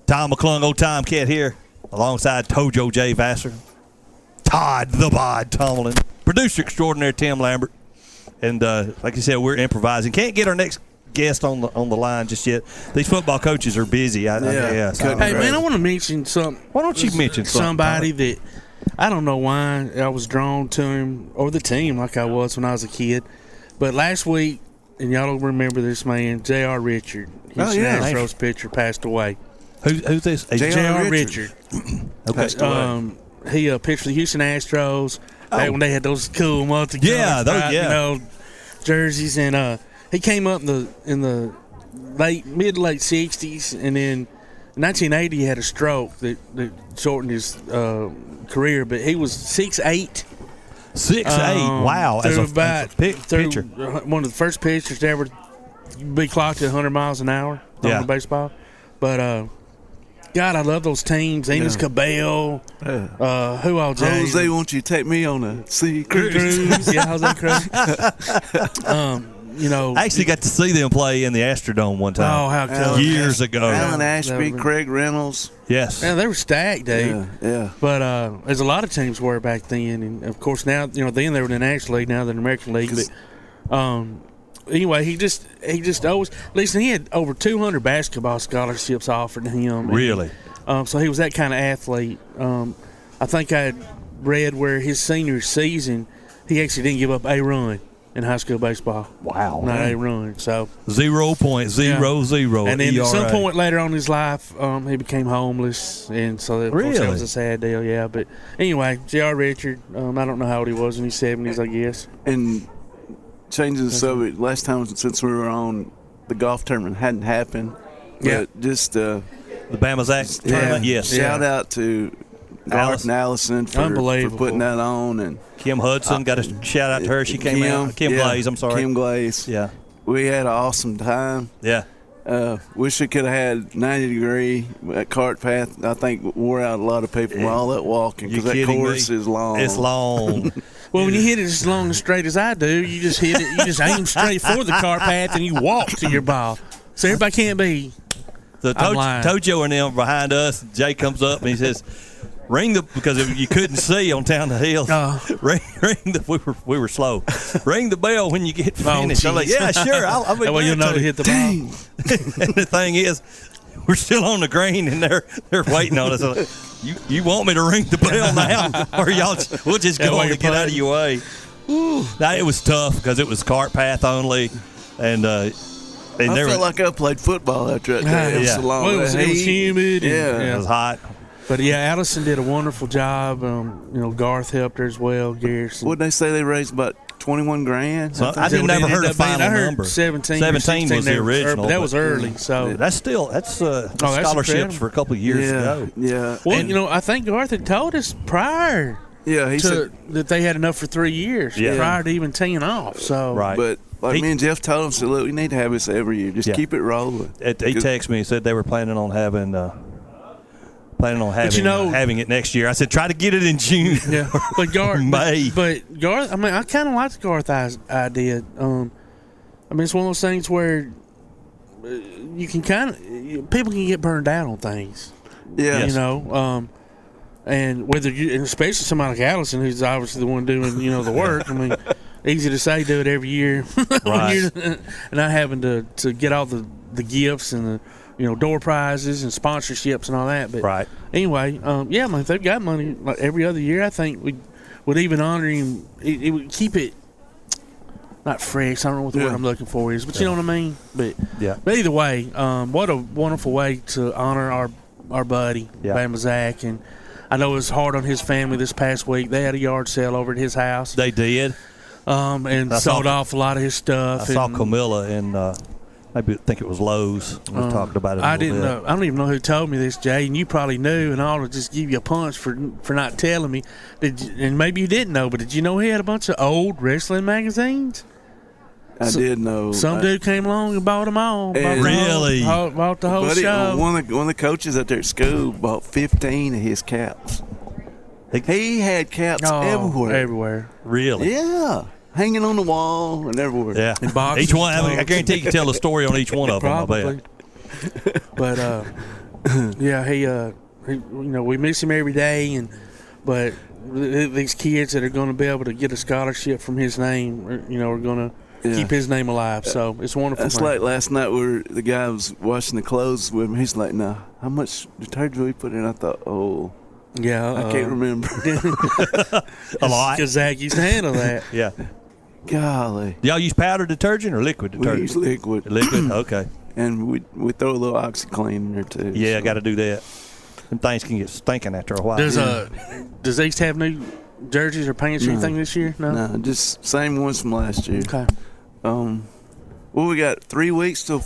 Tom McClung, old Tom Cat here, alongside Tojo J. Vassar, Todd the Bod Tomlin, producer extraordinaire Tim Lambert, and like you said, we're improvising. Can't get our next guest on the line just yet. These football coaches are busy. Hey man, I want to mention something. Why don't you mention somebody that I don't know why I was drawn to him or the team like I was when I was a kid, but last week, and y'all don't remember this man, J.R. Richard, Houston Astros pitcher, passed away. Who's this? J.R. Richard. Okay. He pitched for the Houston Astros back when they had those cool multi-color jerseys, and he came up in the mid to late 60s, and then in 1980 he had a stroke that shortened his career, but he was 6'8". 6'8", wow! As a pitcher, one of the first pitchers to ever be clocked at 100 miles an hour on baseball. But God, I love those teams. Enos Cabell. Who all? Jose, won't you take me on a sea cruise? Yeah, Jose Cruz. I actually got to see them play in the Astrodome one time. Oh, how cool! Years ago. Alan Ashby, Craig Reynolds. Yes. Yeah, they were stacked, dude. Yeah. But as a lot of teams were back then, and of course now, then they were in the National League, now they're in the American League. But anyway, he just always. Listen, he had over 200 basketball scholarships offered to him. Really? So he was that kind of athlete. I think I had read where his senior season, he actually didn't give up a run in high school baseball. Wow. Not a run. So 0.00. And then ERA. at some point later on in his life, he became homeless, and so of course that was a sad deal. Yeah, but anyway, J.R. Richard. I don't know how old he was in his 70s, I guess. And changing the subject, last time since we were on, the golf tournament hadn't happened. But just the Bamazak tournament, yes. Shout out to Garth and Allison for putting that on, and Kim Hudson got a shout out to her. She came out. Kim Glaze, I'm sorry. Kim Glaze. Yeah. We had an awesome time. Yeah. Wish we could have had 90-degree cart path. I think wore out a lot of people with all that walking because that course is long. It's long. Well, when you hit it as long and straight as I do, you just hit it. You just aim straight for the cart path and you walk to your ball. So everybody can't be. So Tojo and them behind us. Jay comes up and he says, because you couldn't see on down the hill. Ring we were slow. Ring the bell when you get finished. I'm like, yeah, sure. I'll be well, you'll know to hit the ball. And the thing is, we're still on the green and they're waiting on us. Like, you want me to ring the bell now, or we'll just go on and get out of your way. Now it was tough because it was cart path only, and I felt like I played football after that day. It was so long. Well, it was humid. It was hot. But yeah, Allison did a wonderful job. Garth helped her as well. Garrison. What did they say they raised about $21,000? So I never heard a final number. 17 was the original. But that was early. So that's scholarships for a couple of years ago. Yeah. Well, I think Garth had told us prior. Yeah, he said that they had enough for 3 years prior to even teeing off. So right. But me and Jeff told him, said, look, we need to have this every year. Just keep it rolling. He texted me and said they were planning on having having it next year. I said, try to get it in June. Yeah, but Garth, May. But Garth, I kind of like the Garth idea. It's one of those things where you can people can get burned out on things. Yeah, and whether and especially somebody like Allison, who's obviously the one doing the work. Easy to say, do it every year, right? And not having to get all the gifts and the door prizes and sponsorships and all that. But right. Anyway, if they've got money like every other year, I think we would even honor him. It would keep it not fresh. I don't know what the word I'm looking for is, but you know what I mean. But either way, what a wonderful way to honor our buddy Bamazak. And I know it was hard on his family this past week. They had a yard sale over at his house. They did. And sold off a lot of his stuff. I saw Camilla in maybe I think it was Lowe's. We talked about it. I didn't know. I don't even know who told me this, Jay, and you probably knew. And I'll just give you a punch for not telling me. And maybe you didn't know, but did you know he had a bunch of old wrestling magazines? I did know. Some dude came along and bought them all. Bought the whole show. One of the coaches out there at school bought 15 of his caps. He had caps everywhere. Really? Yeah. Hanging on the wall and everywhere. Yeah. In boxes, each one, I guarantee you can tell a story on each one of them. Probably. But yeah, he we miss him every day, but these kids that are going to be able to get a scholarship from his name, are going to keep his name alive. So it's wonderful. That's like last night where the guy was washing the clothes with him. He's like, "Nah, how much detergent we put in?" I thought, yeah, I can't remember. A lot. Because Zach used to handle that. Yeah. Golly. Do y'all use powder detergent or liquid detergent? We use liquid. Liquid, okay. And we throw a little OxyClean in there too. Yeah, I got to do that. Them things can get stinking after a while. Does East have new jerseys or pants or anything this year? No, just same ones from last year. Okay. We got 3 weeks till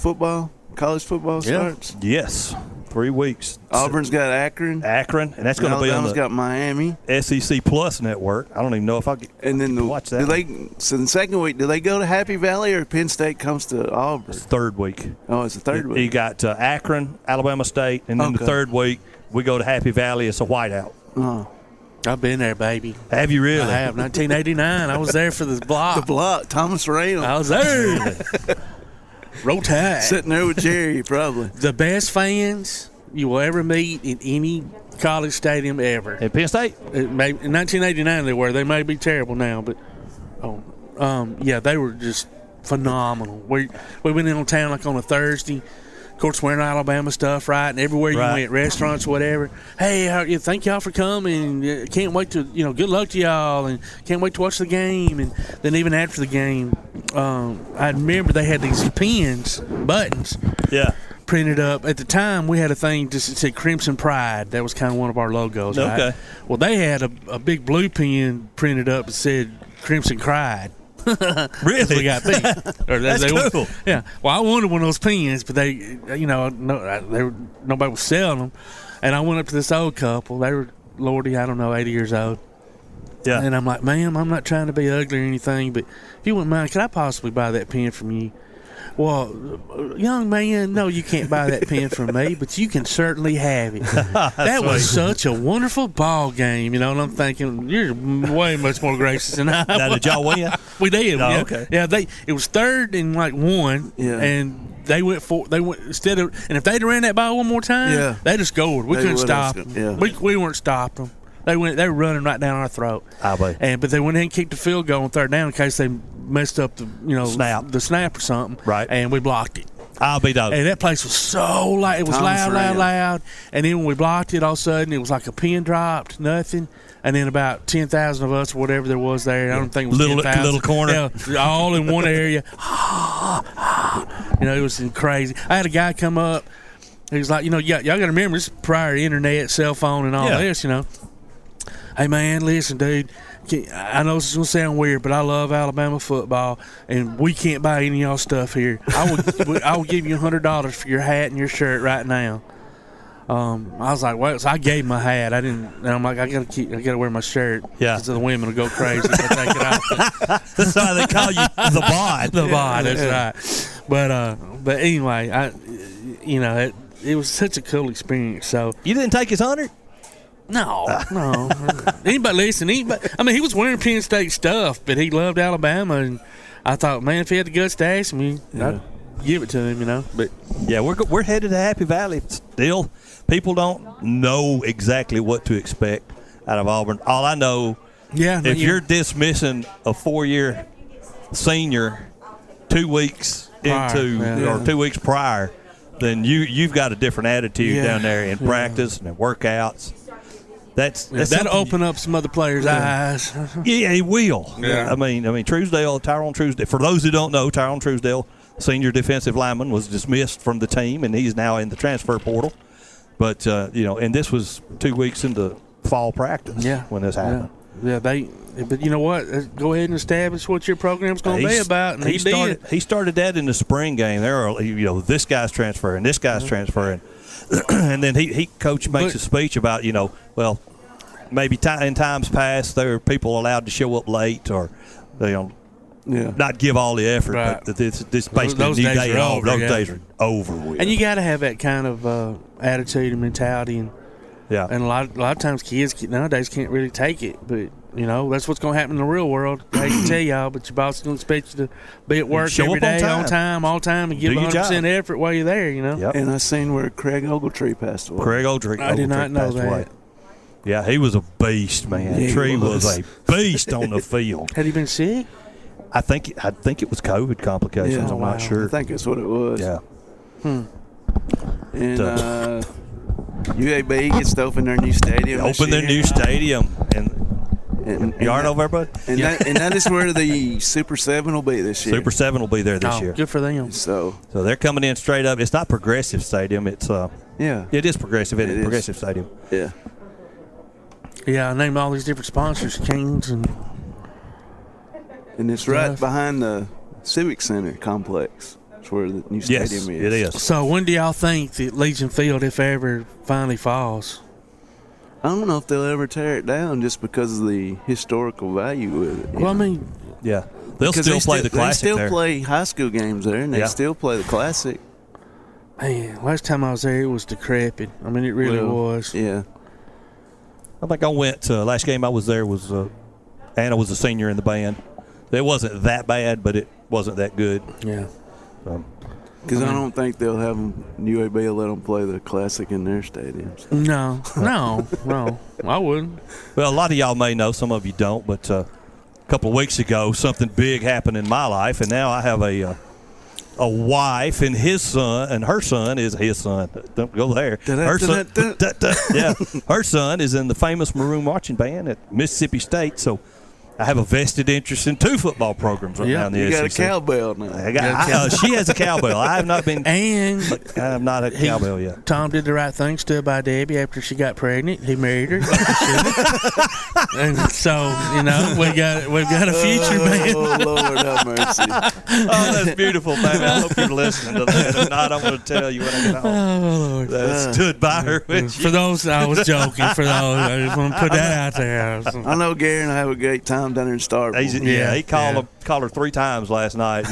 college football starts? Yes, 3 weeks. Auburn's got Akron, and that's going to be on the got Miami. SEC Plus network. I don't even know if I can watch that. So the second week, do they go to Happy Valley or Penn State comes to Auburn? It's third week. Oh, it's the third week. You got Akron, Alabama State, and then the third week we go to Happy Valley. It's a whiteout. Oh. I've been there, baby. Have you really? I have. 1989. I was there for the block. The block. Thomas Rail. I was there. Roll Tide. Sitting there with Jerry, probably. The best fans you will ever meet in any college stadium ever. At Penn State? In 1989 they were. They may be terrible now, but they were just phenomenal. We went in on town like on a Thursday. Of course, wearing Alabama stuff, right? And everywhere you went, restaurants, whatever. Hey, thank y'all for coming. Can't wait to, good luck to y'all, and can't wait to watch the game. And then even after the game, I remember they had these buttons, printed up. At the time, we had a thing that said Crimson Pride. That was kind of one of our logos, right? Okay. Well, they had a big blue pin printed up that said Crimson Cried. Really? We got beat. That's cool. Yeah. Well, I wanted one of those pins, but nobody was selling them. And I went up to this old couple. They were, Lordy, I don't know, 80 years old. Yeah. And I'm like, ma'am, I'm not trying to be ugly or anything, but if you wouldn't mind, could I possibly buy that pin from you? Well, young man, no, you can't buy that pin from me, but you can certainly have it. That was such a wonderful ball game, and I'm thinking, you're way much more gracious than I was. Now, did y'all win? We did. Oh, yeah. okay. Yeah, it was third and one, and they went instead of, and if they'd ran that ball one more time, they'd have scored. We couldn't stop them. Yeah. We weren't stopping them. They were running right down our throat. But they went ahead and kicked the field goal on third down in case they messed up the snap or something. Right. And we blocked it. I'll be dog. And that place was so loud. It was loud. And then when we blocked it, all of a sudden it was like a pin dropped, nothing. And then about 10,000 of us, whatever there was there, I don't think it was 10,000. Little corner. Yeah, all in one area. It was crazy. I had a guy come up. He was like, y'all got to remember, this is prior to internet, cell phone, and all this, Hey, man, listen, dude. I know this is going to sound weird, but I love Alabama football, and we can't buy any of y'all stuff here. I will give you $100 for your hat and your shirt right now. I was like, well, so I gave him my hat. I didn't, and I'm like, I got to wear my shirt. Yeah. So the women will go crazy if I take it off. That's why they call you the bod. The bod, that's right. But anyway, it was such a cool experience. So you didn't take his 100? No. Anybody listen? I mean, he was wearing Penn State stuff, but he loved Alabama, and I thought, man, if he had the guts to ask me, I'd give it to him, But yeah, we're headed to Happy Valley still. People don't know exactly what to expect out of Auburn. All I know, if you're dismissing a 4-year senior 2 weeks or 2 weeks prior, then you've got a different attitude down there in practice and in workouts. That'll open up some other players' eyes. Yeah, he will. Yeah. I mean, Tyrone Truesdale. For those who don't know, Tyrone Truesdale, senior defensive lineman, was dismissed from the team, and he's now in the transfer portal. But and this was 2 weeks into fall practice when this happened. Yeah, but you know what? Go ahead and establish what your program's going to be about. And he started that in the spring game. There are this guy's transferring, this guy's transferring, and then coach makes a speech about maybe in times past there were people allowed to show up late or not give all the effort. Right. But this basically those new days day are over. Those days are over with. And you got to have that kind of attitude and mentality and Yeah. And a lot of times kids nowadays can't really take it, but that's what's going to happen in the real world. I hate to tell y'all, but your boss is going to expect you to be at work Show every up on day, time. on time, all time, and give 100% effort while you're there. Yep. And I seen where Craig Ogletree passed away. Craig Ogletree. I did not know passed that. away. Yeah, he was a beast, man. Yeah, Tree was a beast on the field. Had he been sick? I think it was COVID complications. Yeah, I'm not sure. I think that's what it was. Yeah. And UAB gets to open their new stadium. Open their new stadium. And you aren't over, bud? And that is where the Super 7 will be this year. Super 7 will be there this year. Good for them. So they're coming in straight up. It's not Progressive Stadium. It's it is Progressive. It is Progressive Stadium. Yeah. Yeah, I named all these different sponsors, Kings and it's right behind the Civic Center complex. That's where the new stadium is. It is. So when do y'all think that Legion Field, if ever, finally falls? I don't know if they'll ever tear it down just because of the historical value with it. Well, I mean, yeah, they'll still play the Classic They still there. play high school games there, and they still play the Classic. Man, last time I was there, it was decrepit. I mean, it really was. Yeah. I think I went last game I was there was Anna was a senior in the band. It wasn't that bad, but it wasn't that good. Yeah. Because I don't think they'll have them, UAB will let them play the Classic in their stadiums. No, I wouldn't. Well, a lot of y'all may know, some of you don't, but a couple of weeks ago, something big happened in my life, and now I have a wife and his son, and her son is his son. Don't go there. Her son, yeah, her son is in the famous Maroon Marching Band at Mississippi State, so I have a vested interest in 2 football programs right now in the SEC. You got a cowbell I now. she has a cowbell. I have not been. And I have not had a cowbell yet. Tom did the right thing, stood by Debbie after she got pregnant. He married her. And so, we've got a future, man. Oh, Lord have mercy. Oh, that's beautiful, baby. I hope you're listening to that. If not, I'm going to tell you when I get home. Oh, Lord. That stood by her with you. For those, I was joking. For those, I just want to put that out there. I know Gary and I have a great time down there in Starkville. He called her 3 times last night.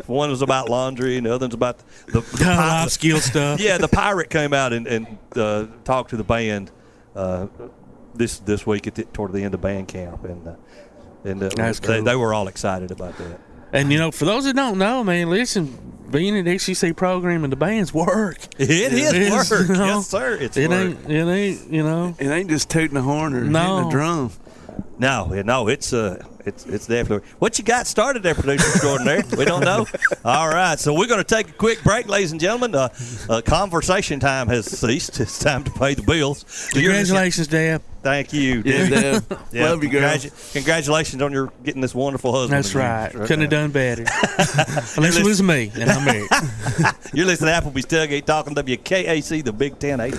One was about laundry, and the other one's about the life skill stuff. Yeah, the Pirate came out and talked to the band this week toward the end of band camp, and That's cool. They were all excited about that. And for those that don't know, man, listen, being an XCC program and the band's work. It is work, yes, sir. It ain't. It ain't just tooting a horn or hitting a drum. No, it's definitely. What you got started there, producer extraordinaire? We don't know. All right, so we're going to take a quick break, ladies and gentlemen. Conversation time has ceased. It's time to pay the bills. Congratulations, Deb. Thank you, Deb. Deb. Yeah, love you, girl. Congratulations on your getting this wonderful husband. That's right. Couldn't have done better. Unless it was me, and I'm married. You're listening to Applebee's Tailgate Talk on WKAC, the Big 1080.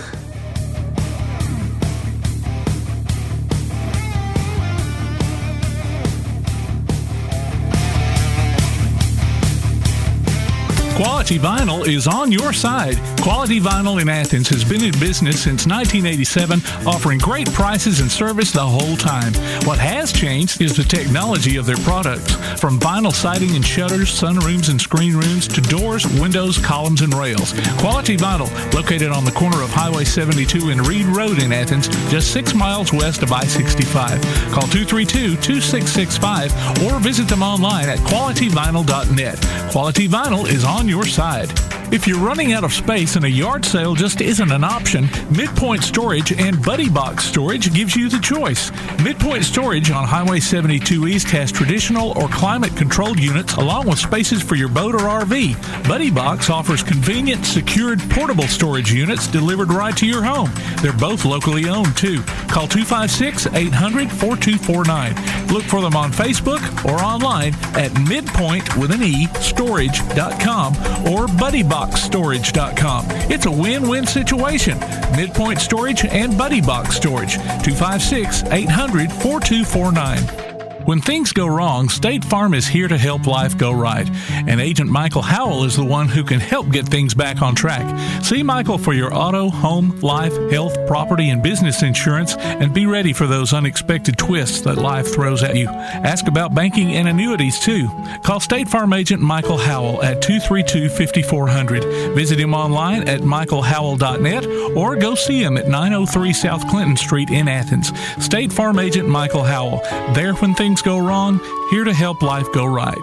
Quality Vinyl is on your side. Quality Vinyl in Athens has been in business since 1987, offering great prices and service the whole time. What has changed is the technology of their products. From vinyl siding and shutters, sunrooms and screen rooms, to doors, windows, columns, and rails. Quality Vinyl, located on the corner of Highway 72 and Reed Road in Athens, just 6 miles west of I-65. Call 232-2665 or visit them online at qualityvinyl.net. Quality Vinyl is on your side. If you're running out of space and a yard sale just isn't an option, Midpoint Storage and Buddy Box Storage gives you the choice. Midpoint Storage on Highway 72 East has traditional or climate-controlled units along with spaces for your boat or RV. Buddy Box offers convenient, secured, portable storage units delivered right to your home. They're both locally owned, too. Call 256-800-4249. Look for them on Facebook or online at midpoint.storage.com or buddyboxstorage.com. It's a win-win situation. Midpoint Storage and Buddy Box Storage. 256-800-4249. When things go wrong, State Farm is here to help life go right. And Agent Michael Howell is the one who can help get things back on track. See Michael for your auto, home, life, health, property, and business insurance, and be ready for those unexpected twists that life throws at you. Ask about banking and annuities, too. Call State Farm Agent Michael Howell at 232-5400. Visit him online at michaelhowell.net or go see him at 903 South Clinton Street in Athens. State Farm Agent Michael Howell. There when things go wrong, here to help life go right.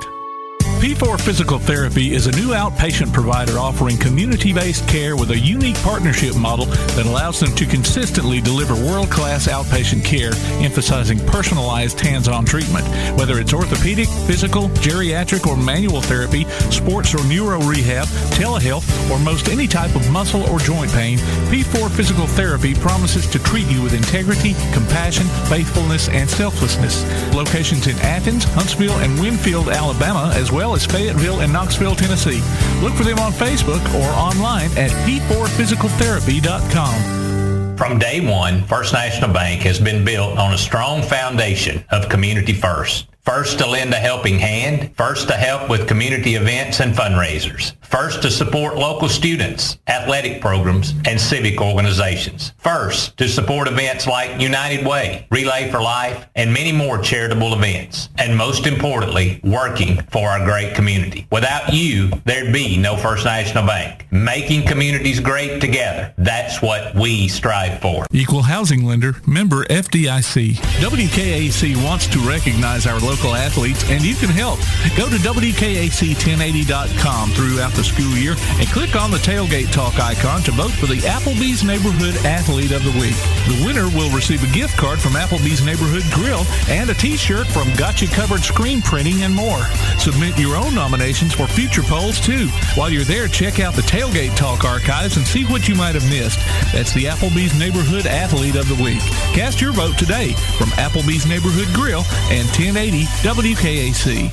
P4 Physical Therapy is a new outpatient provider offering community-based care with a unique partnership model that allows them to consistently deliver world-class outpatient care, emphasizing personalized hands-on treatment. Whether it's orthopedic, physical, geriatric, or manual therapy, sports or neuro rehab, telehealth, or most any type of muscle or joint pain, P4 Physical Therapy promises to treat you with integrity, compassion, faithfulness, and selflessness. Locations in Athens, Huntsville, and Winfield, Alabama, as well as Fayetteville and Knoxville, Tennessee. Look for them on Facebook or online at p4physicaltherapy.com. From day one, First National Bank has been built on a strong foundation of community first. First to lend a helping hand, first to help with community events and fundraisers, first to support local students, athletic programs, and civic organizations, first to support events like United Way, Relay for Life, and many more charitable events, and most importantly, working for our great community. Without you, there'd be no First National Bank. Making communities great together, that's what we strive for. Equal housing lender, member FDIC. WKAC wants to recognize our local athletes, and you can help. Go to WKAC1080.com throughout the school year and click on the Tailgate Talk icon to vote for the Applebee's Neighborhood Athlete of the Week. The winner will receive a gift card from Applebee's Neighborhood Grill and a t-shirt from Gotcha Covered Screen Printing and more. Submit your own nominations for future polls, too. While you're there, check out the Tailgate Talk archives and see what you might have missed. That's the Applebee's Neighborhood Athlete of the Week. Cast your vote today from Applebee's Neighborhood Grill and 1080 WKAC.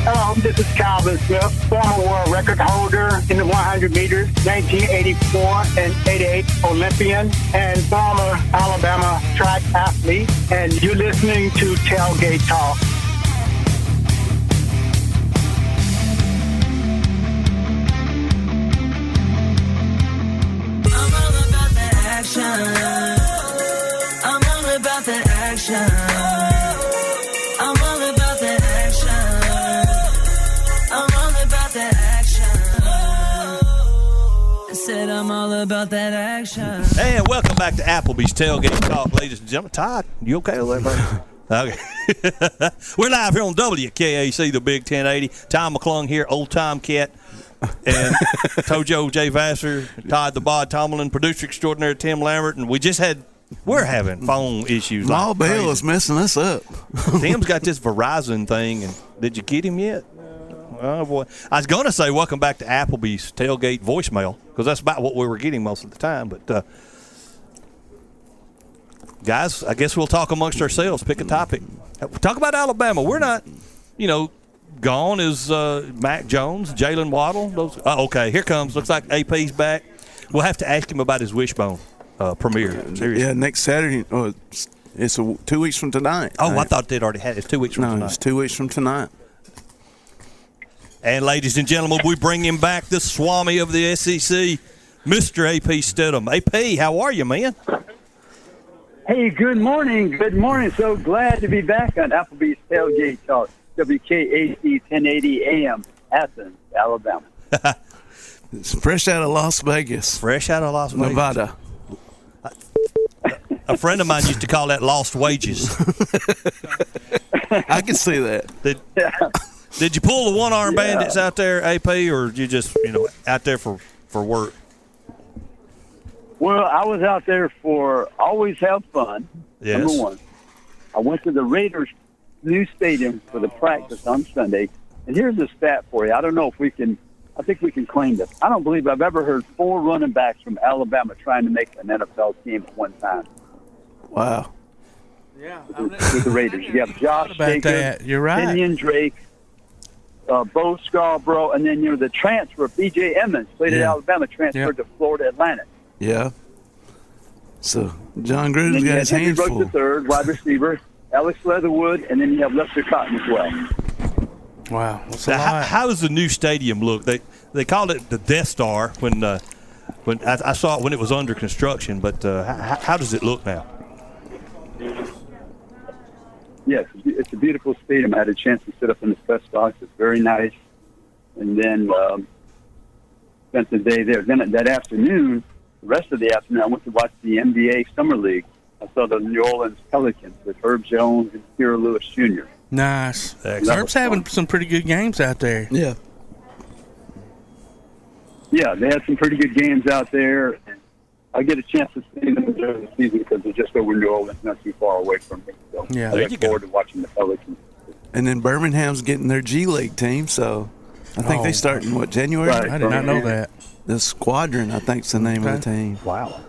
Hello, this is Calvin Smith, former world record holder in the 100 meters, 1984 and 88 Olympian, and former Alabama track athlete. And you're listening to Tailgate Talk. I'm all about that action. I'm all about that action. I'm all about that action. I'm all about that action. I said I'm all about that action. And welcome back to Applebee's Tailgate Talk, ladies and gentlemen. Todd, you okay with that, buddy? Okay. We're live here on WKAC, the Big 1080. Tom McClung here, Old Tom Cat, and Tojo J. Vassar, Todd the Bod Tomlin, producer extraordinary Tim Lambert, and we're having phone issues. Law Bill is messing us up. Tim's got this Verizon thing, and did you get him yet? Oh, boy. I was going to say welcome back to Applebee's Tailgate voicemail, because that's about what we were getting most of the time. But, guys, I guess we'll talk amongst ourselves, pick a topic. Talk about Alabama. We're not, gone is Mac Jones, Jalen Waddle. Okay, here comes. Looks like AP's back. We'll have to ask him about his Wishbone premiere. Seriously. Yeah, next Saturday. It's 2 weeks from tonight. Oh, right? I thought they'd already had it. It's 2 weeks from tonight. No, it's 2 weeks from tonight. And, ladies and gentlemen, we bring him back, the Swami of the SEC, Mr. AP Steadham. AP, how are you, man? Hey, good morning. Good morning. So glad to be back on Applebee's Tailgate Talk, WKAC 1080 AM, Athens, Alabama. It's fresh out of Las Vegas. Nevada. A friend of mine used to call that lost wages. I can see that. Did you pull the one-arm bandits out there, AP, or you just, out there for work? Well, I was out there for always have fun, yes. Number one. I went to the Raiders' new stadium for the practice on Sunday, and here's a stat for you. I don't know if I think we can claim this. I don't believe I've ever heard 4 running backs from Alabama trying to make an NFL team at one time. Wow. Yeah. With the Raiders. You have Josh Jacobs, you're right. Kenyon Drake, Bo Scarborough, and then, the transfer, B.J. Emmons, played at Alabama, transferred to Florida Atlantic. Yeah. So, John Gruden's got his hands full. Henry Brooks the third, wide receiver. Alex Leatherwood, and then you have Lester Cotton as well. Wow, that's a lot. How does the new stadium look? They called it the Death Star when I saw it when it was under construction. But how does it look now? Yes, it's a beautiful stadium. I had a chance to sit up in the press box. It's very nice. And then spent the day there. Then that afternoon, the rest of the afternoon, I went to watch the NBA Summer League. I saw the New Orleans Pelicans with Herb Jones and Kira Lewis Jr. Nice. Herb's having some pretty good games out there. Yeah. Yeah, they had some pretty good games out there. And I get a chance to see them during the season because they're just over New Orleans, not too far away from me. So Yeah. I There look you forward to watching the Pelicans. And then Birmingham's getting their G League team, so I think they start in January? Right. I did not know that. The Squadron, I think, is the name of the team. Wow.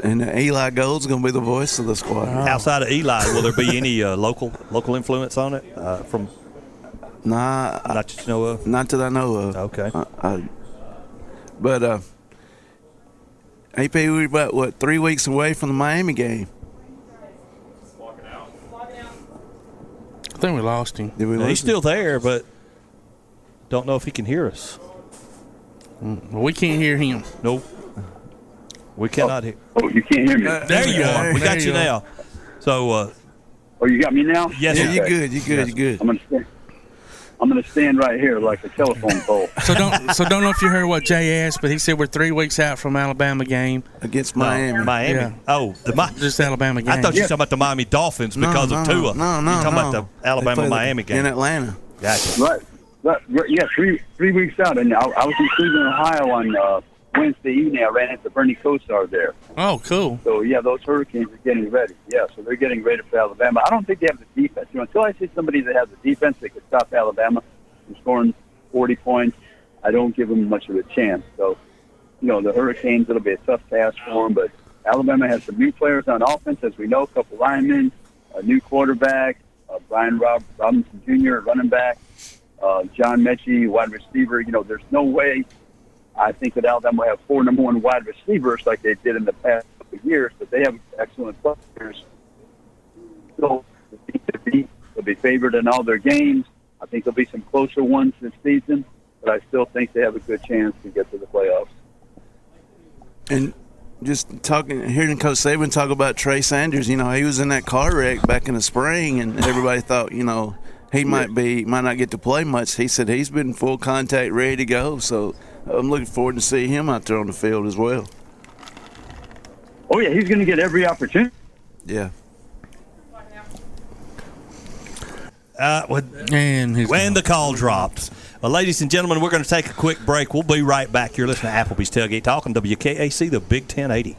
And Eli Gold's going to be the voice of the Squadron. Outside of Eli, will there be any local influence on it from? Nah, not that you know of. Not that I know of. Okay. But AP, we're about 3 weeks away from the Miami game. I think we lost him. Did we lose He's still there, but don't know if he can hear us. Well, we can't hear him. Nope. We cannot hear. Oh, you can't hear me. There you are. We got you now. So. Oh, you got me now? Yes. Okay. You're good. You're good. I'm gonna stand right here like a telephone pole. So don't know if you heard what Jay asked, but he said we're 3 weeks out from Alabama game against Miami. Miami. Yeah. Oh, just Alabama game. I thought you were talking about the Miami Dolphins because of Tua. No. You're talking about the Alabama-Miami game in Atlanta. Gotcha. Right. Yeah, three weeks out, and I was in Cleveland, Ohio on Wednesday evening. I ran into Bernie Kosar there. Oh, cool. So yeah, those Hurricanes are getting ready. Yeah, so they're getting ready for Alabama. I don't think they have the defense. Until I see somebody that has the defense that could stop Alabama from scoring 40 points, I don't give them much of a chance. So, the Hurricanes, it'll be a tough task for them. But Alabama has some new players on offense, as we know, a couple linemen, a new quarterback, Brian Robinson Jr., running back, John Mechie, wide receiver. There's no way I think that Alabama will have 4 number 1 wide receivers like they did in the past couple of years, but they have excellent players. So they'll be favored in all their games. I think there'll be some closer ones this season, but I still think they have a good chance to get to the playoffs. And just hearing Coach Saban talk about Trey Sanders, he was in that car wreck back in the spring, and everybody thought, he might not get to play much. He said he's been full contact, ready to go. So I'm looking forward to see him out there on the field as well. Oh yeah, he's going to get every opportunity. Yeah. When the call drops. Well, ladies and gentlemen, we're going to take a quick break. We'll be right back. You're listening to Applebee's Tailgate Talk on WKAC, the Big 1080.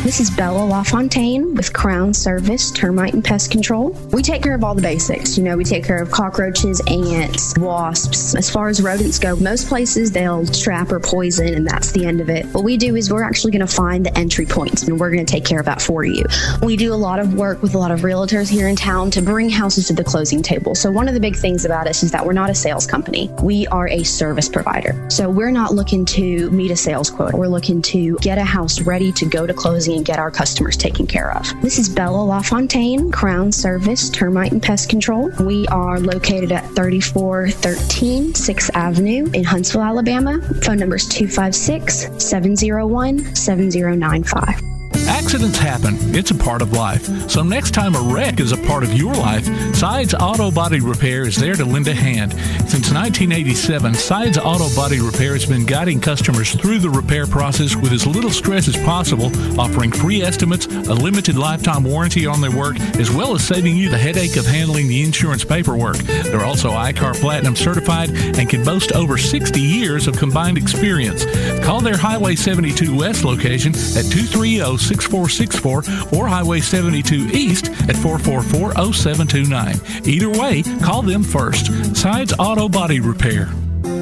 This is Bella LaFontaine with Crown Service Termite and Pest Control. We take care of all the basics. We take care of cockroaches, ants, wasps. As far as rodents go, most places they'll trap or poison, and that's the end of it. What we do is we're actually going to find the entry points, and we're going to take care of that for you. We do a lot of work with a lot of realtors here in town to bring houses to the closing table. So one of the big things about us is that we're not a sales company. We are a service provider. So we're not looking to meet a sales quota. We're looking to get a house ready to go to closing and get our customers taken care of. This is Bella LaFontaine, Crown Service Termite and Pest Control. We are located at 3413 6th Avenue in Huntsville, Alabama. Phone number is 256-701-7095. Accidents happen. It's a part of life. So next time a wreck is a part of your life, Sides Auto Body Repair is there to lend a hand. Since 1987, Sides Auto Body Repair has been guiding customers through the repair process with as little stress as possible, offering free estimates, a limited lifetime warranty on their work, as well as saving you the headache of handling the insurance paperwork. They're also ICAR Platinum certified and can boast over 60 years of combined experience. Call their Highway 72 West location at 230-6464 or Highway 72 East at 444-0729. Either way, call them first. Sides Auto Body Repair.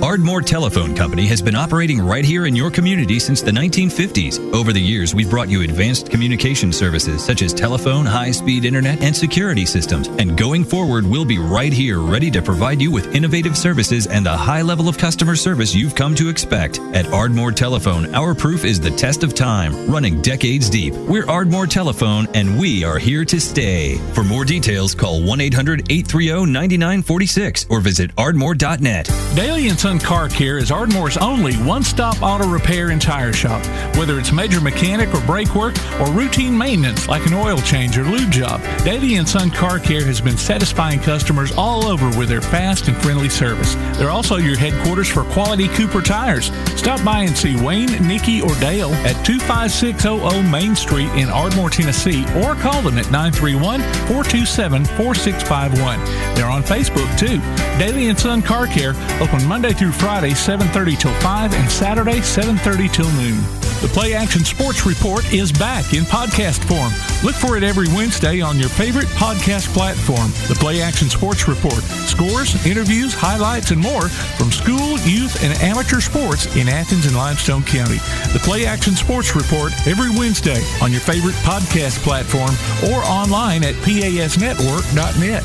Ardmore Telephone Company has been operating right here in your community since the 1950s. Over the years, we've brought you advanced communication services such as telephone, high-speed internet, and security systems. And going forward, we'll be right here ready to provide you with innovative services and the high level of customer service you've come to expect. At Ardmore Telephone, our proof is the test of time, running decades deep. We're Ardmore Telephone, and we are here to stay. For more details, call 1-800-830-9946 or visit ardmore.net. Daly & Son Car Care is Ardmore's only one-stop auto repair and tire shop. Whether it's major mechanic or brake work or routine maintenance like an oil change or lube job, Daly & Son Car Care has been satisfying customers all over with their fast and friendly service. They're also your headquarters for quality Cooper tires. Stop by and see Wayne, Nikki, or Dale at 25600 Main Street in Ardmore, Tennessee, or call them at 931-427-4651. They're on Facebook too. Daly & Son Car Care, open Monday through Friday, 7:30 till 5, and Saturday, 7:30 till noon. The Play Action Sports Report is back in podcast form. Look for it every Wednesday on your favorite podcast platform. The Play Action Sports Report. Scores, interviews, highlights, and more from school, youth, and amateur sports in Athens and Limestone County. The Play Action Sports Report every Wednesday on your favorite podcast platform or online at pasnetwork.net.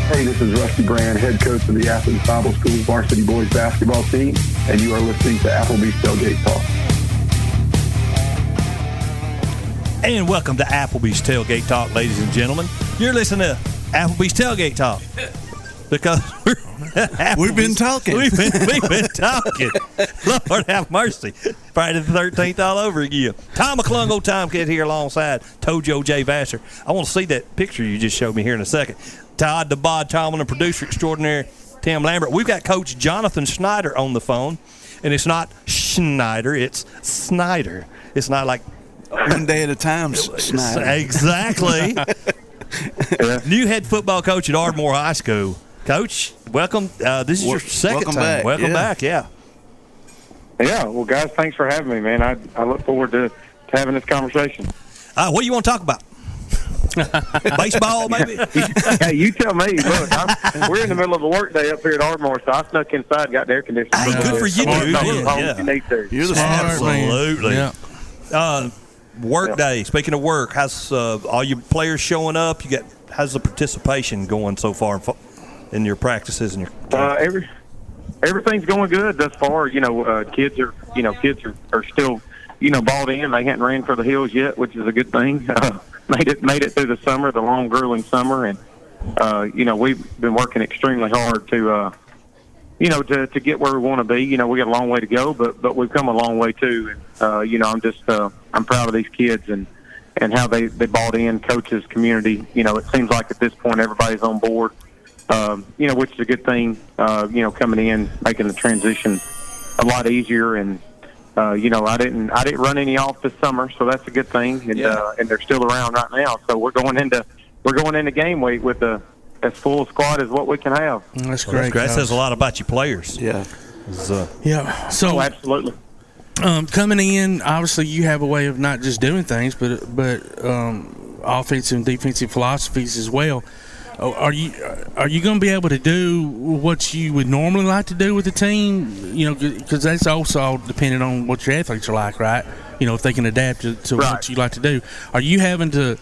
Hey, this is Rusty Brand, head coach of the Athens Bible School varsity boys basketball team, and you are listening to Applebee's Tailgate Talk. And welcome to Applebee's Tailgate Talk, ladies and gentlemen. You're listening to Applebee's Tailgate Talk because we've been talking. We've been talking. Lord have mercy. Friday the 13th all over again. Tom McClung, old Tom Kid here alongside Tojo J. Vassar. I want to see that picture you just showed me here in a second. Todd DeBod Tomlin, producer extraordinaire Tim Lambert. We've got Coach Jonathan Snider on the phone, and it's not Schneider, it's Snider. It's not like one day at a time, Snider. Exactly. New head football coach at Ardmore High School. Coach, welcome. This is your second time. Back. Welcome back, yeah. Yeah, well, guys, thanks for having me, man. I look forward to having this conversation. What do you want to talk about? Baseball, maybe? Hey, you tell me. Look, we're in the middle of a work day up here at Ardmore, so I snuck inside and got the air conditioning. Hey, good for you, dude. You're the absolutely. Yeah. Work day. Speaking of work, how's all your players showing up? How's the participation going so far in your practices and your? Everything's going good thus far. Kids are still balled in. They hadn't ran for the hills yet, which is a good thing. Made it through the summer, the long, grueling summer, and we've been working extremely hard to get where we want to be. We got a long way to go, but we've come a long way too. And I'm proud of these kids and how they bought in, coaches, community. It seems like at this point everybody's on board. Which is a good thing. Coming in, making the transition a lot easier, and I didn't run any off this summer, so that's a good thing. And they're still around right now, so we're going into game week with as full a squad as what we can have. That's great. That says a lot about your players. Yeah. So absolutely. Coming in, obviously you have a way of not just doing things, but offensive and defensive philosophies as well. Are you going to be able to do what you would normally like to do with the team? Because that's also all dependent on what your athletes are like, right? If they can adapt to what you like to do. Are you having to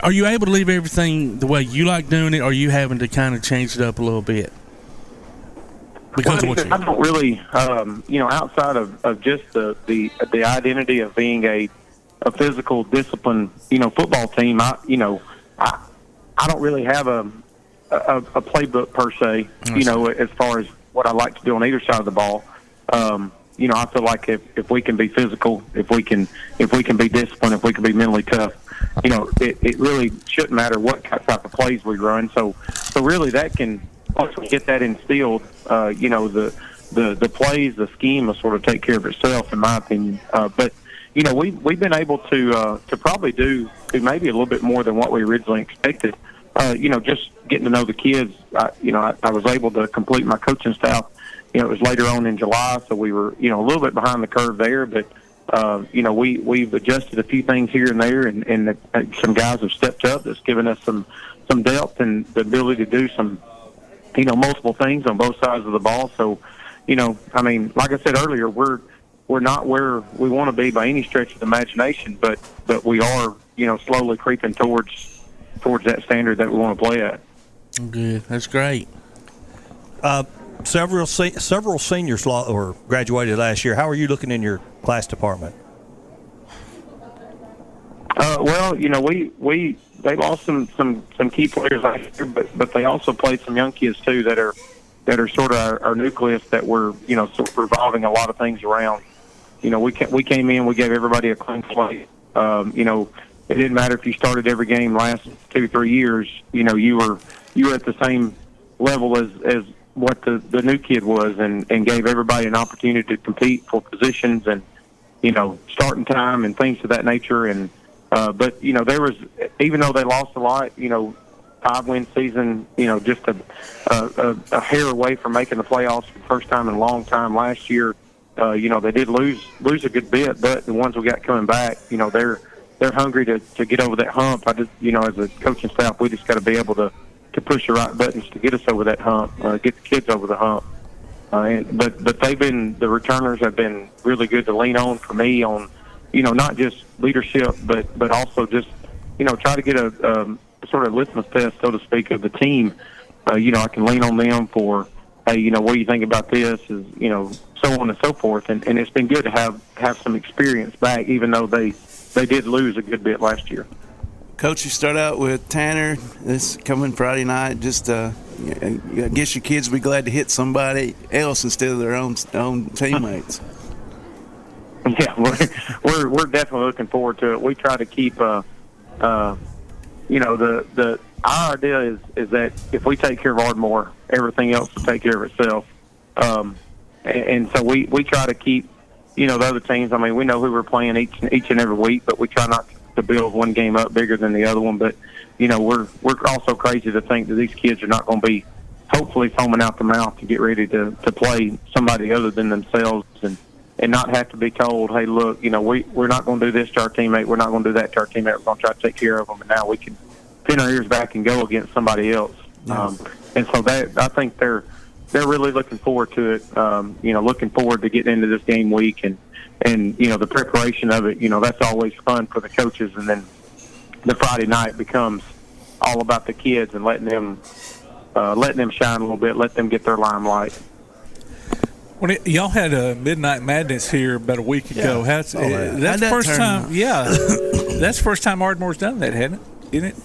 are you able to leave everything the way you like doing it, or are you having to kind of change it up a little bit? Because I don't really, outside of just the identity of being a physical, disciplined, football team. I don't really have a playbook per se, as far as what I like to do on either side of the ball. I feel like if we can be physical, if we can be disciplined, if we can be mentally tough, it really shouldn't matter what type of plays we run. So really that can, once we get that instilled, the plays, the scheme will sort of take care of itself, in my opinion. But we've been able to probably do maybe a little bit more than what we originally expected. Just getting to know the kids. I was able to complete my coaching staff. It was later on in July, so we were a little bit behind the curve there. But we've adjusted a few things here and there, and some guys have stepped up. That's given us some depth and the ability to do some multiple things on both sides of the ball. So, I mean, like I said earlier, we're not where we want to be by any stretch of the imagination, but we are, slowly creeping towards that standard that we want to play at. Good. That's great. Several seniors or graduated last year. How are you looking in your class department? Well, they lost some key players last year, but they also played some young kids too that are sort of our nucleus that we're sort of revolving a lot of things around. We came in, we gave everybody a clean slate. It didn't matter if you started every game last 2-3 years. You were at the same level as what the new kid was, and gave everybody an opportunity to compete for positions and starting time and things of that nature. And but there was, even though they lost a lot, 5-win season, just a hair away from making the playoffs for the first time in a long time last year. They did lose a good bit, but the ones we got coming back, they're hungry to get over that hump. I just, as a coaching staff, we just got to be able to push the right buttons to get us over that hump, get the kids over the hump. But the returners have been really good to lean on for me on, not just leadership, but also just, try to get a sort of litmus test, so to speak, of the team. I can lean on them for, hey, what do you think about this? Is, so on and so forth. And it's been good to have some experience back, even though they did lose a good bit last year. Coach, you start out with Tanner this coming Friday night. Just, I guess your kids will be glad to hit somebody else instead of their own teammates. Yeah, we're definitely looking forward to it. We try to keep, our idea is that if we take care of Ardmore, everything else will take care of itself. And so we try to keep, the other teams. I mean, we know who we're playing each and every week, but we try not to build one game up bigger than the other one. But we're also crazy to think that these kids are not going to be hopefully foaming out the mouth to get ready to play somebody other than themselves and not have to be told, hey, look, we're not going to do this to our teammate, we're not going to do that to our teammate, we're going to try to take care of them, and now we can pin our ears back and go against somebody else. And so I think they're really looking forward to it. Looking forward to getting into this game week and the preparation of it. That's always fun for the coaches, and then the Friday night becomes all about the kids and letting them shine a little bit, let them get their limelight. When y'all had a Midnight Madness here about a week ago, that's the first time. Yeah, that's the first time Ardmore's done that, hasn't it? Isn't it?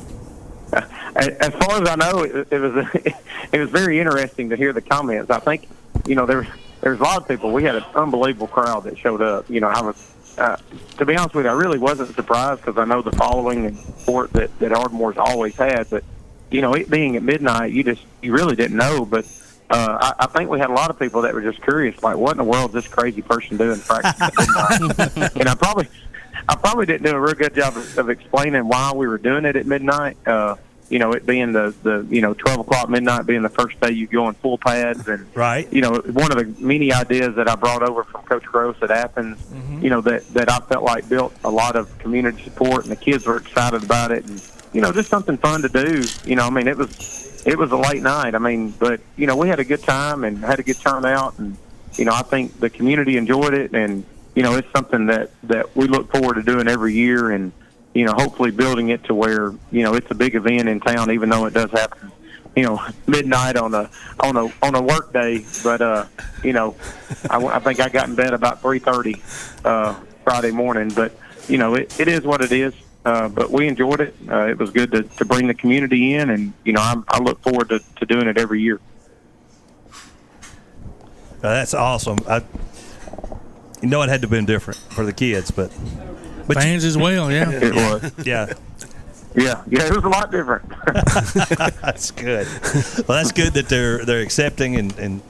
As far as I know, it was very interesting to hear the comments. I think there was a lot of people. We had an unbelievable crowd that showed up. I was to be honest with you, I really wasn't surprised because I know the following and support that Ardmore's always had. But it being at midnight, you really didn't know. But I think we had a lot of people that were just curious, like, what in the world is this crazy person doing practicing at midnight? And I probably didn't do a real good job of explaining why we were doing it at midnight. It being the 12 o'clock midnight being the first day you go in full pads, and right. One of the many ideas that I brought over from Coach Gross at Athens, that I felt like built a lot of community support, and the kids were excited about it, and just something fun to do. It was a late night. But we had a good time and had a good turnout, and I think the community enjoyed it, and it's something that we look forward to doing every year, and hopefully building it to where it's a big event in town, even though it does happen midnight on a work day. But I think I got in bed about 3:30 Friday morning. But it is what it is. But we enjoyed it. It was good to bring the community in, and I look forward to doing it every year. That's awesome. It had to have been different for the kids, but fans as well. Yeah, it was. Yeah. Yeah, it was a lot different. That's good. Well, that's good that they're accepting and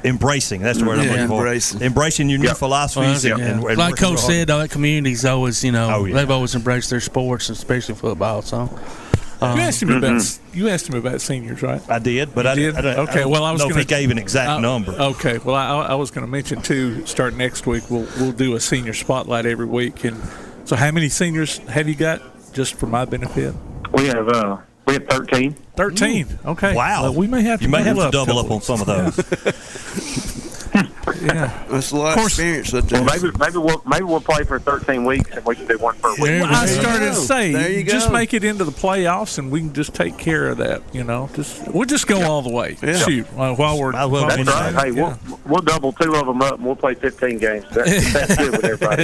embracing. That's the word I'm looking for. Embracing your new philosophies. And like Coach said, that community's always, they've always embraced their sports, especially football. So. You asked him about seniors, right? I did, but I didn't. Okay, well, I was know if he gave an exact number. Okay, well, I was going to mention too. Starting next week, we'll do a senior spotlight every week. And so, how many seniors have you got? Just for my benefit, we have had 13. 13. Okay. Wow. Well, we may have to double up on some of those. Yeah, that's a lot of experience. Well, maybe we'll play for 13 weeks and we can do one per week. Well, I started to say, There you just go. make it into the playoffs, and we can just take care of that. We'll just go all the way. Yeah. Shoot, while we're That's right. Hey, we'll double 2 of them up and we'll play 15 games. That's good with everybody.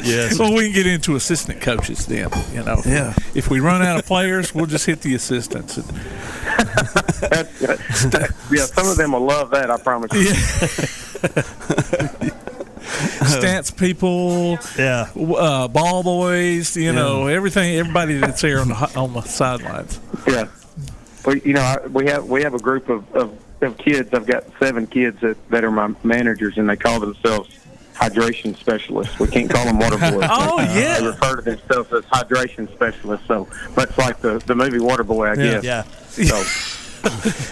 Yes. Well, we can get into assistant coaches then. Yeah. If we run out of players, we'll just hit the assistants. Yeah, some of them will love that, I promise you. Stats people, ball boys, everything, everybody that's there on the sidelines. Yeah, well, we have a group of kids. I've got 7 kids that are my managers, and they call themselves hydration specialists. We can't call them water boys. Oh, yeah. They refer to themselves as hydration specialists. So much like the movie Waterboy, I guess. Yeah. So.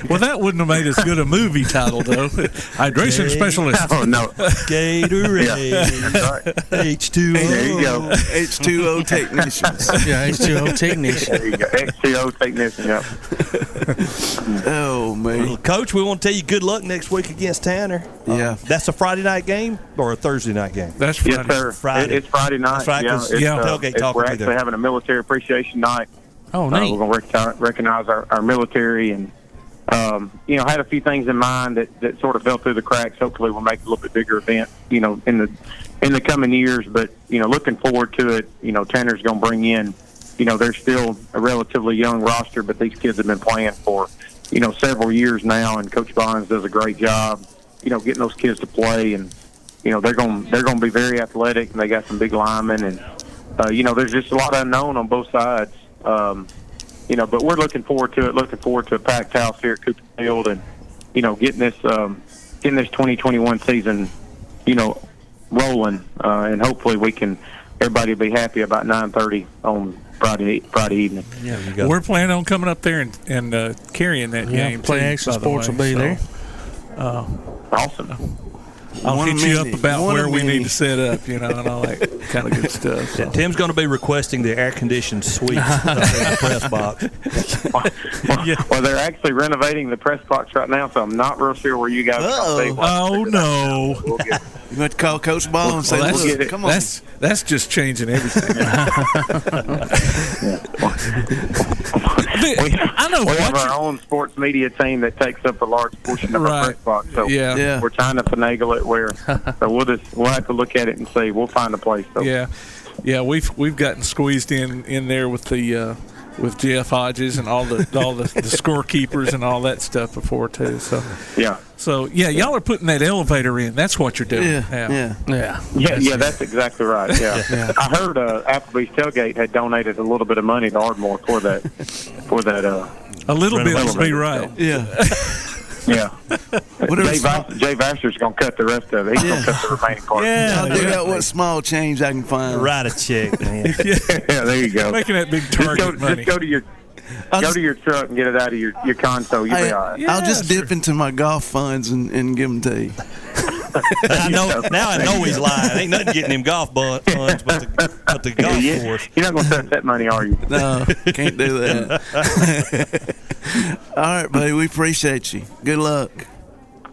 Well, that wouldn't have made as good a movie title, though. Hydration specialist. Oh, no. Gatorade. Yeah, right. H2O. There you go. H2O technicians. Yeah, H2O technician. There you go. H2O technician, yep. Oh, man. Well, Coach, we want to tell you good luck next week against Tanner. Yeah. That's a Friday night game or a Thursday night game? That's Friday. Yes, sir. Friday. It's Friday night. That's right, 'cause Tailgate Talk we're will be actually there. having a military appreciation night. Oh, neat. We're going to recognize our military and, had a few things in mind that sort of fell through the cracks. Hopefully we'll make it a little bit bigger event, in the coming years. But, looking forward to it. Tanner's going to bring in, they're still a relatively young roster, but these kids have been playing for, several years now. And Coach Bonds does a great job, getting those kids to play. And, they're going to be very athletic, and they got some big linemen. And, there's just a lot of unknown on both sides. But we're looking forward to it. Looking forward to a packed house here at Cooper Field, and getting this 2021 season, rolling, and hopefully everybody will be happy about 9:30 on Friday evening. Yeah, we're planning on coming up there and carrying that game. Play too, Action by the Sports way, will be there. Awesome. I'll hit you up about where we need to set up, and all that kind of good stuff. So. Yeah, Tim's going to be requesting the air-conditioned suite in the press box. Well, they're actually renovating the press box right now, so I'm not real sure where you guys are going to be. Oh, no. You have to call Coach Ball and say, look, come on. That's just changing everything. I know we have our own sports media team that takes up a large portion of our press box, so we're trying to finagle it where. So we'll have to look at it and see. We'll find a place. So. Yeah. We've gotten squeezed in there with the with Jeff Hodges and all the scorekeepers and all that stuff before too. So y'all are putting that elevator in. That's what you're doing. Yeah. That's exactly right. Yeah. I heard Applebee's Tailgate had donated a little bit of money to Ardmore for that. A little bit would be right. So. Yeah. Jay Vassar's going to cut the rest of it. He's going to cut the remaining part. I'll dig out what small change I can find. Write a check, man. Yeah, there you go. Making that big target money. Just go to your truck and get it out of your console. You'll be all right. I'll just dip into my golf funds and give them to you. I know he's lying. Ain't nothing getting him golf funds but the golf course. You're not going to touch that money, are you? No, can't do that. All right, buddy. We appreciate you. Good luck.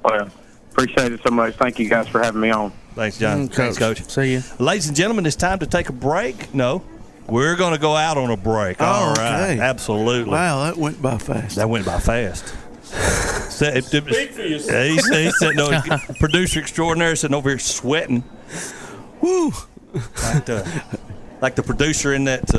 Well, appreciate it so much. Thank you guys for having me on. Thanks, John. Thanks, Coach. See you. Ladies and gentlemen, it's time to take a break. No, we're going to go out on a break. All right. Okay. Absolutely. Wow, that went by fast. Speak for yourself. He's sitting over, producer extraordinaire sitting over here sweating. Woo! Like the producer in that.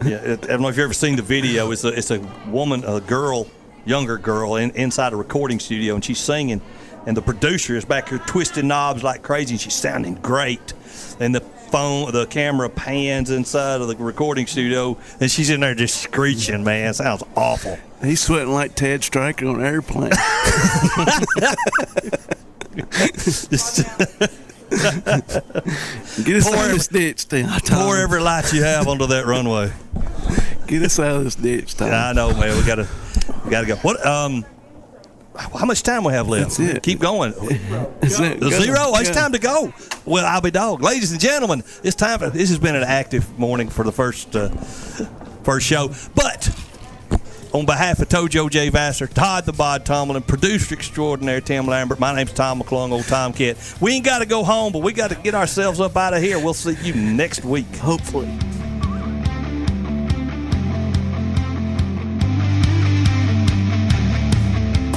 I don't know if you've ever seen the video. It's a woman, a girl, younger girl, inside a recording studio, and she's singing, and the producer is back here twisting knobs like crazy, and she's sounding great. And the camera pans inside of the recording studio, and she's in there just screeching, man. It sounds awful. He's sweating like Ted Stryker on an airplane. Get us out of this ditch, Tim. Pour every light you have onto that runway. Get us out of this ditch, Tom. I know, man. We gotta go. What? How much time we have left? That's it. Keep going. Zero? It's time to go. Well, I'll be dog. Ladies and gentlemen, it's time for. This has been an active morning for the first show, but On behalf of Tojo J. Vassar, Todd the Bod Tomlin, producer extraordinaire Tim Lambert, my name's Tom McClung, old Tomcat. We ain't got to go home, but we got to get ourselves up out of here. We'll see you next week. Hopefully.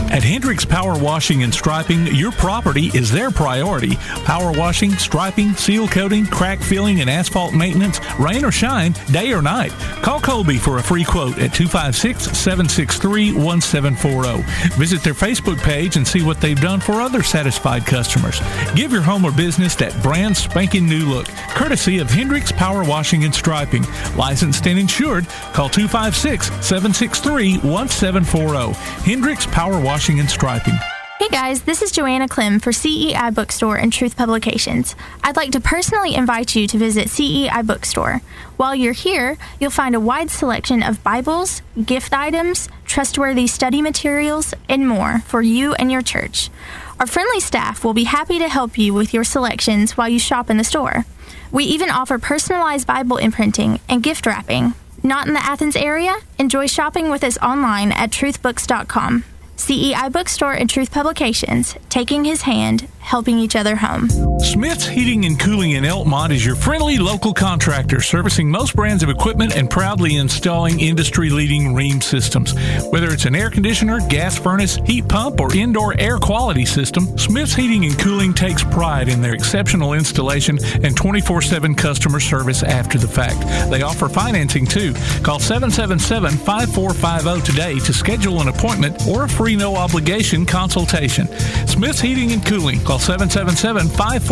At Hendricks Power Washing and Striping, your property is their priority. Power washing, striping, seal coating, crack filling, and asphalt maintenance, rain or shine, day or night. Call Colby for a free quote at 256-763-1740. Visit their Facebook page and see what they've done for other satisfied customers. Give your home or business that brand spanking new look, courtesy of Hendricks Power Washing and Striping. Licensed and insured, call 256-763-1740. Hendricks Power Washing and Striping. Hey guys, this is Joanna Clem for CEI Bookstore and Truth Publications. I'd like to personally invite you to visit CEI Bookstore. While you're here, you'll find a wide selection of Bibles, gift items, trustworthy study materials, and more for you and your church. Our friendly staff will be happy to help you with your selections while you shop in the store. We even offer personalized Bible imprinting and gift wrapping. Not in the Athens area? Enjoy shopping with us online at truthbooks.com. CEI Bookstore and Truth Publications, taking his hand, helping each other home. Smith's Heating and Cooling in Elkmont is your friendly local contractor servicing most brands of equipment and proudly installing industry-leading Rheem systems. Whether it's an air conditioner, gas furnace, heat pump, or indoor air quality system, Smith's Heating and Cooling takes pride in their exceptional installation and 24/7 customer service after the fact. They offer financing too. Call 777-5450 today to schedule an appointment or a free no-obligation consultation. Smith's Heating and Cooling. Call 777-5450.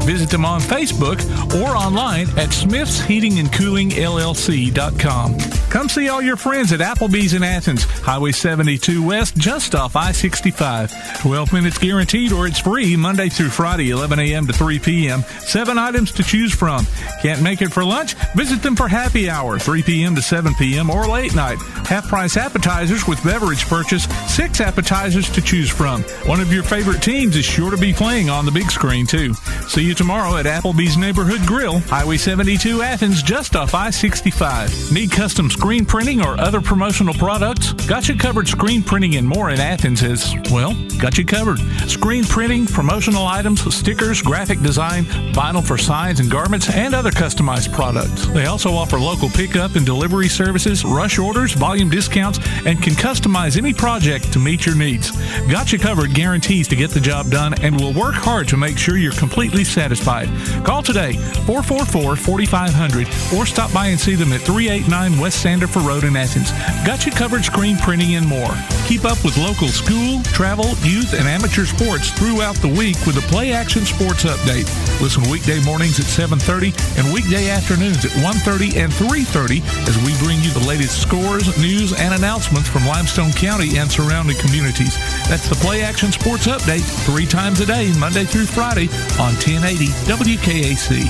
Visit them on Facebook or online at smithsheatingandcoolingllc.com. Come see all your friends at Applebee's in Athens, Highway 72 West, just off I-65. 12 minutes guaranteed or it's free Monday through Friday, 11 a.m. to 3 p.m. 7 items to choose from. Can't make it for lunch? Visit them for happy hour, 3 p.m. to 7 p.m. or late night. Half-price appetizers with beverage purchase, 6 appetizers to choose from. One of your favorite teams is sure to be playing on the big screen, too. See you tomorrow at Applebee's Neighborhood Grill, Highway 72 Athens, just off I-65. Need custom screen printing or other promotional products? Got You Covered Screen Printing and more in Athens is, well, got you covered. Screen printing, promotional items, stickers, graphic design, vinyl for signs and garments, and other customized products. They also offer local pickup and delivery services, rush orders, volume discounts, and can customize any project to meet your needs. Got You Covered guarantees to get the job done and will work hard to make sure you're completely satisfied. Call today, 444-4500, or stop by and see them at 389 West Sandifer Road in Athens. Got You Covered Screen Printing and more. Keep up with local school, travel, youth, and amateur sports throughout the week with the Play Action Sports Update. Listen weekday mornings at 7:30 and weekday afternoons at 1:30 and 3:30 as we bring you the latest scores, news, and announcements from Limestone County and surrounding communities. That's the Play Action Sports Update 3 times a day, Monday through Friday on 1080 WKAC.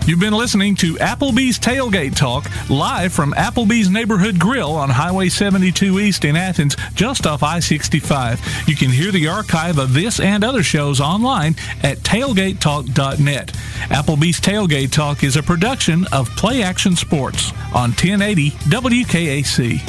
You've been listening to Applebee's Tailgate Talk, live from Applebee's Neighborhood Grill on Highway 72 East in Athens, just off I-65. You can hear the archive of this and other shows online at tailgatetalk.net. Applebee's Tailgate Talk is a production of Play Action Sports on 1080 WKAC.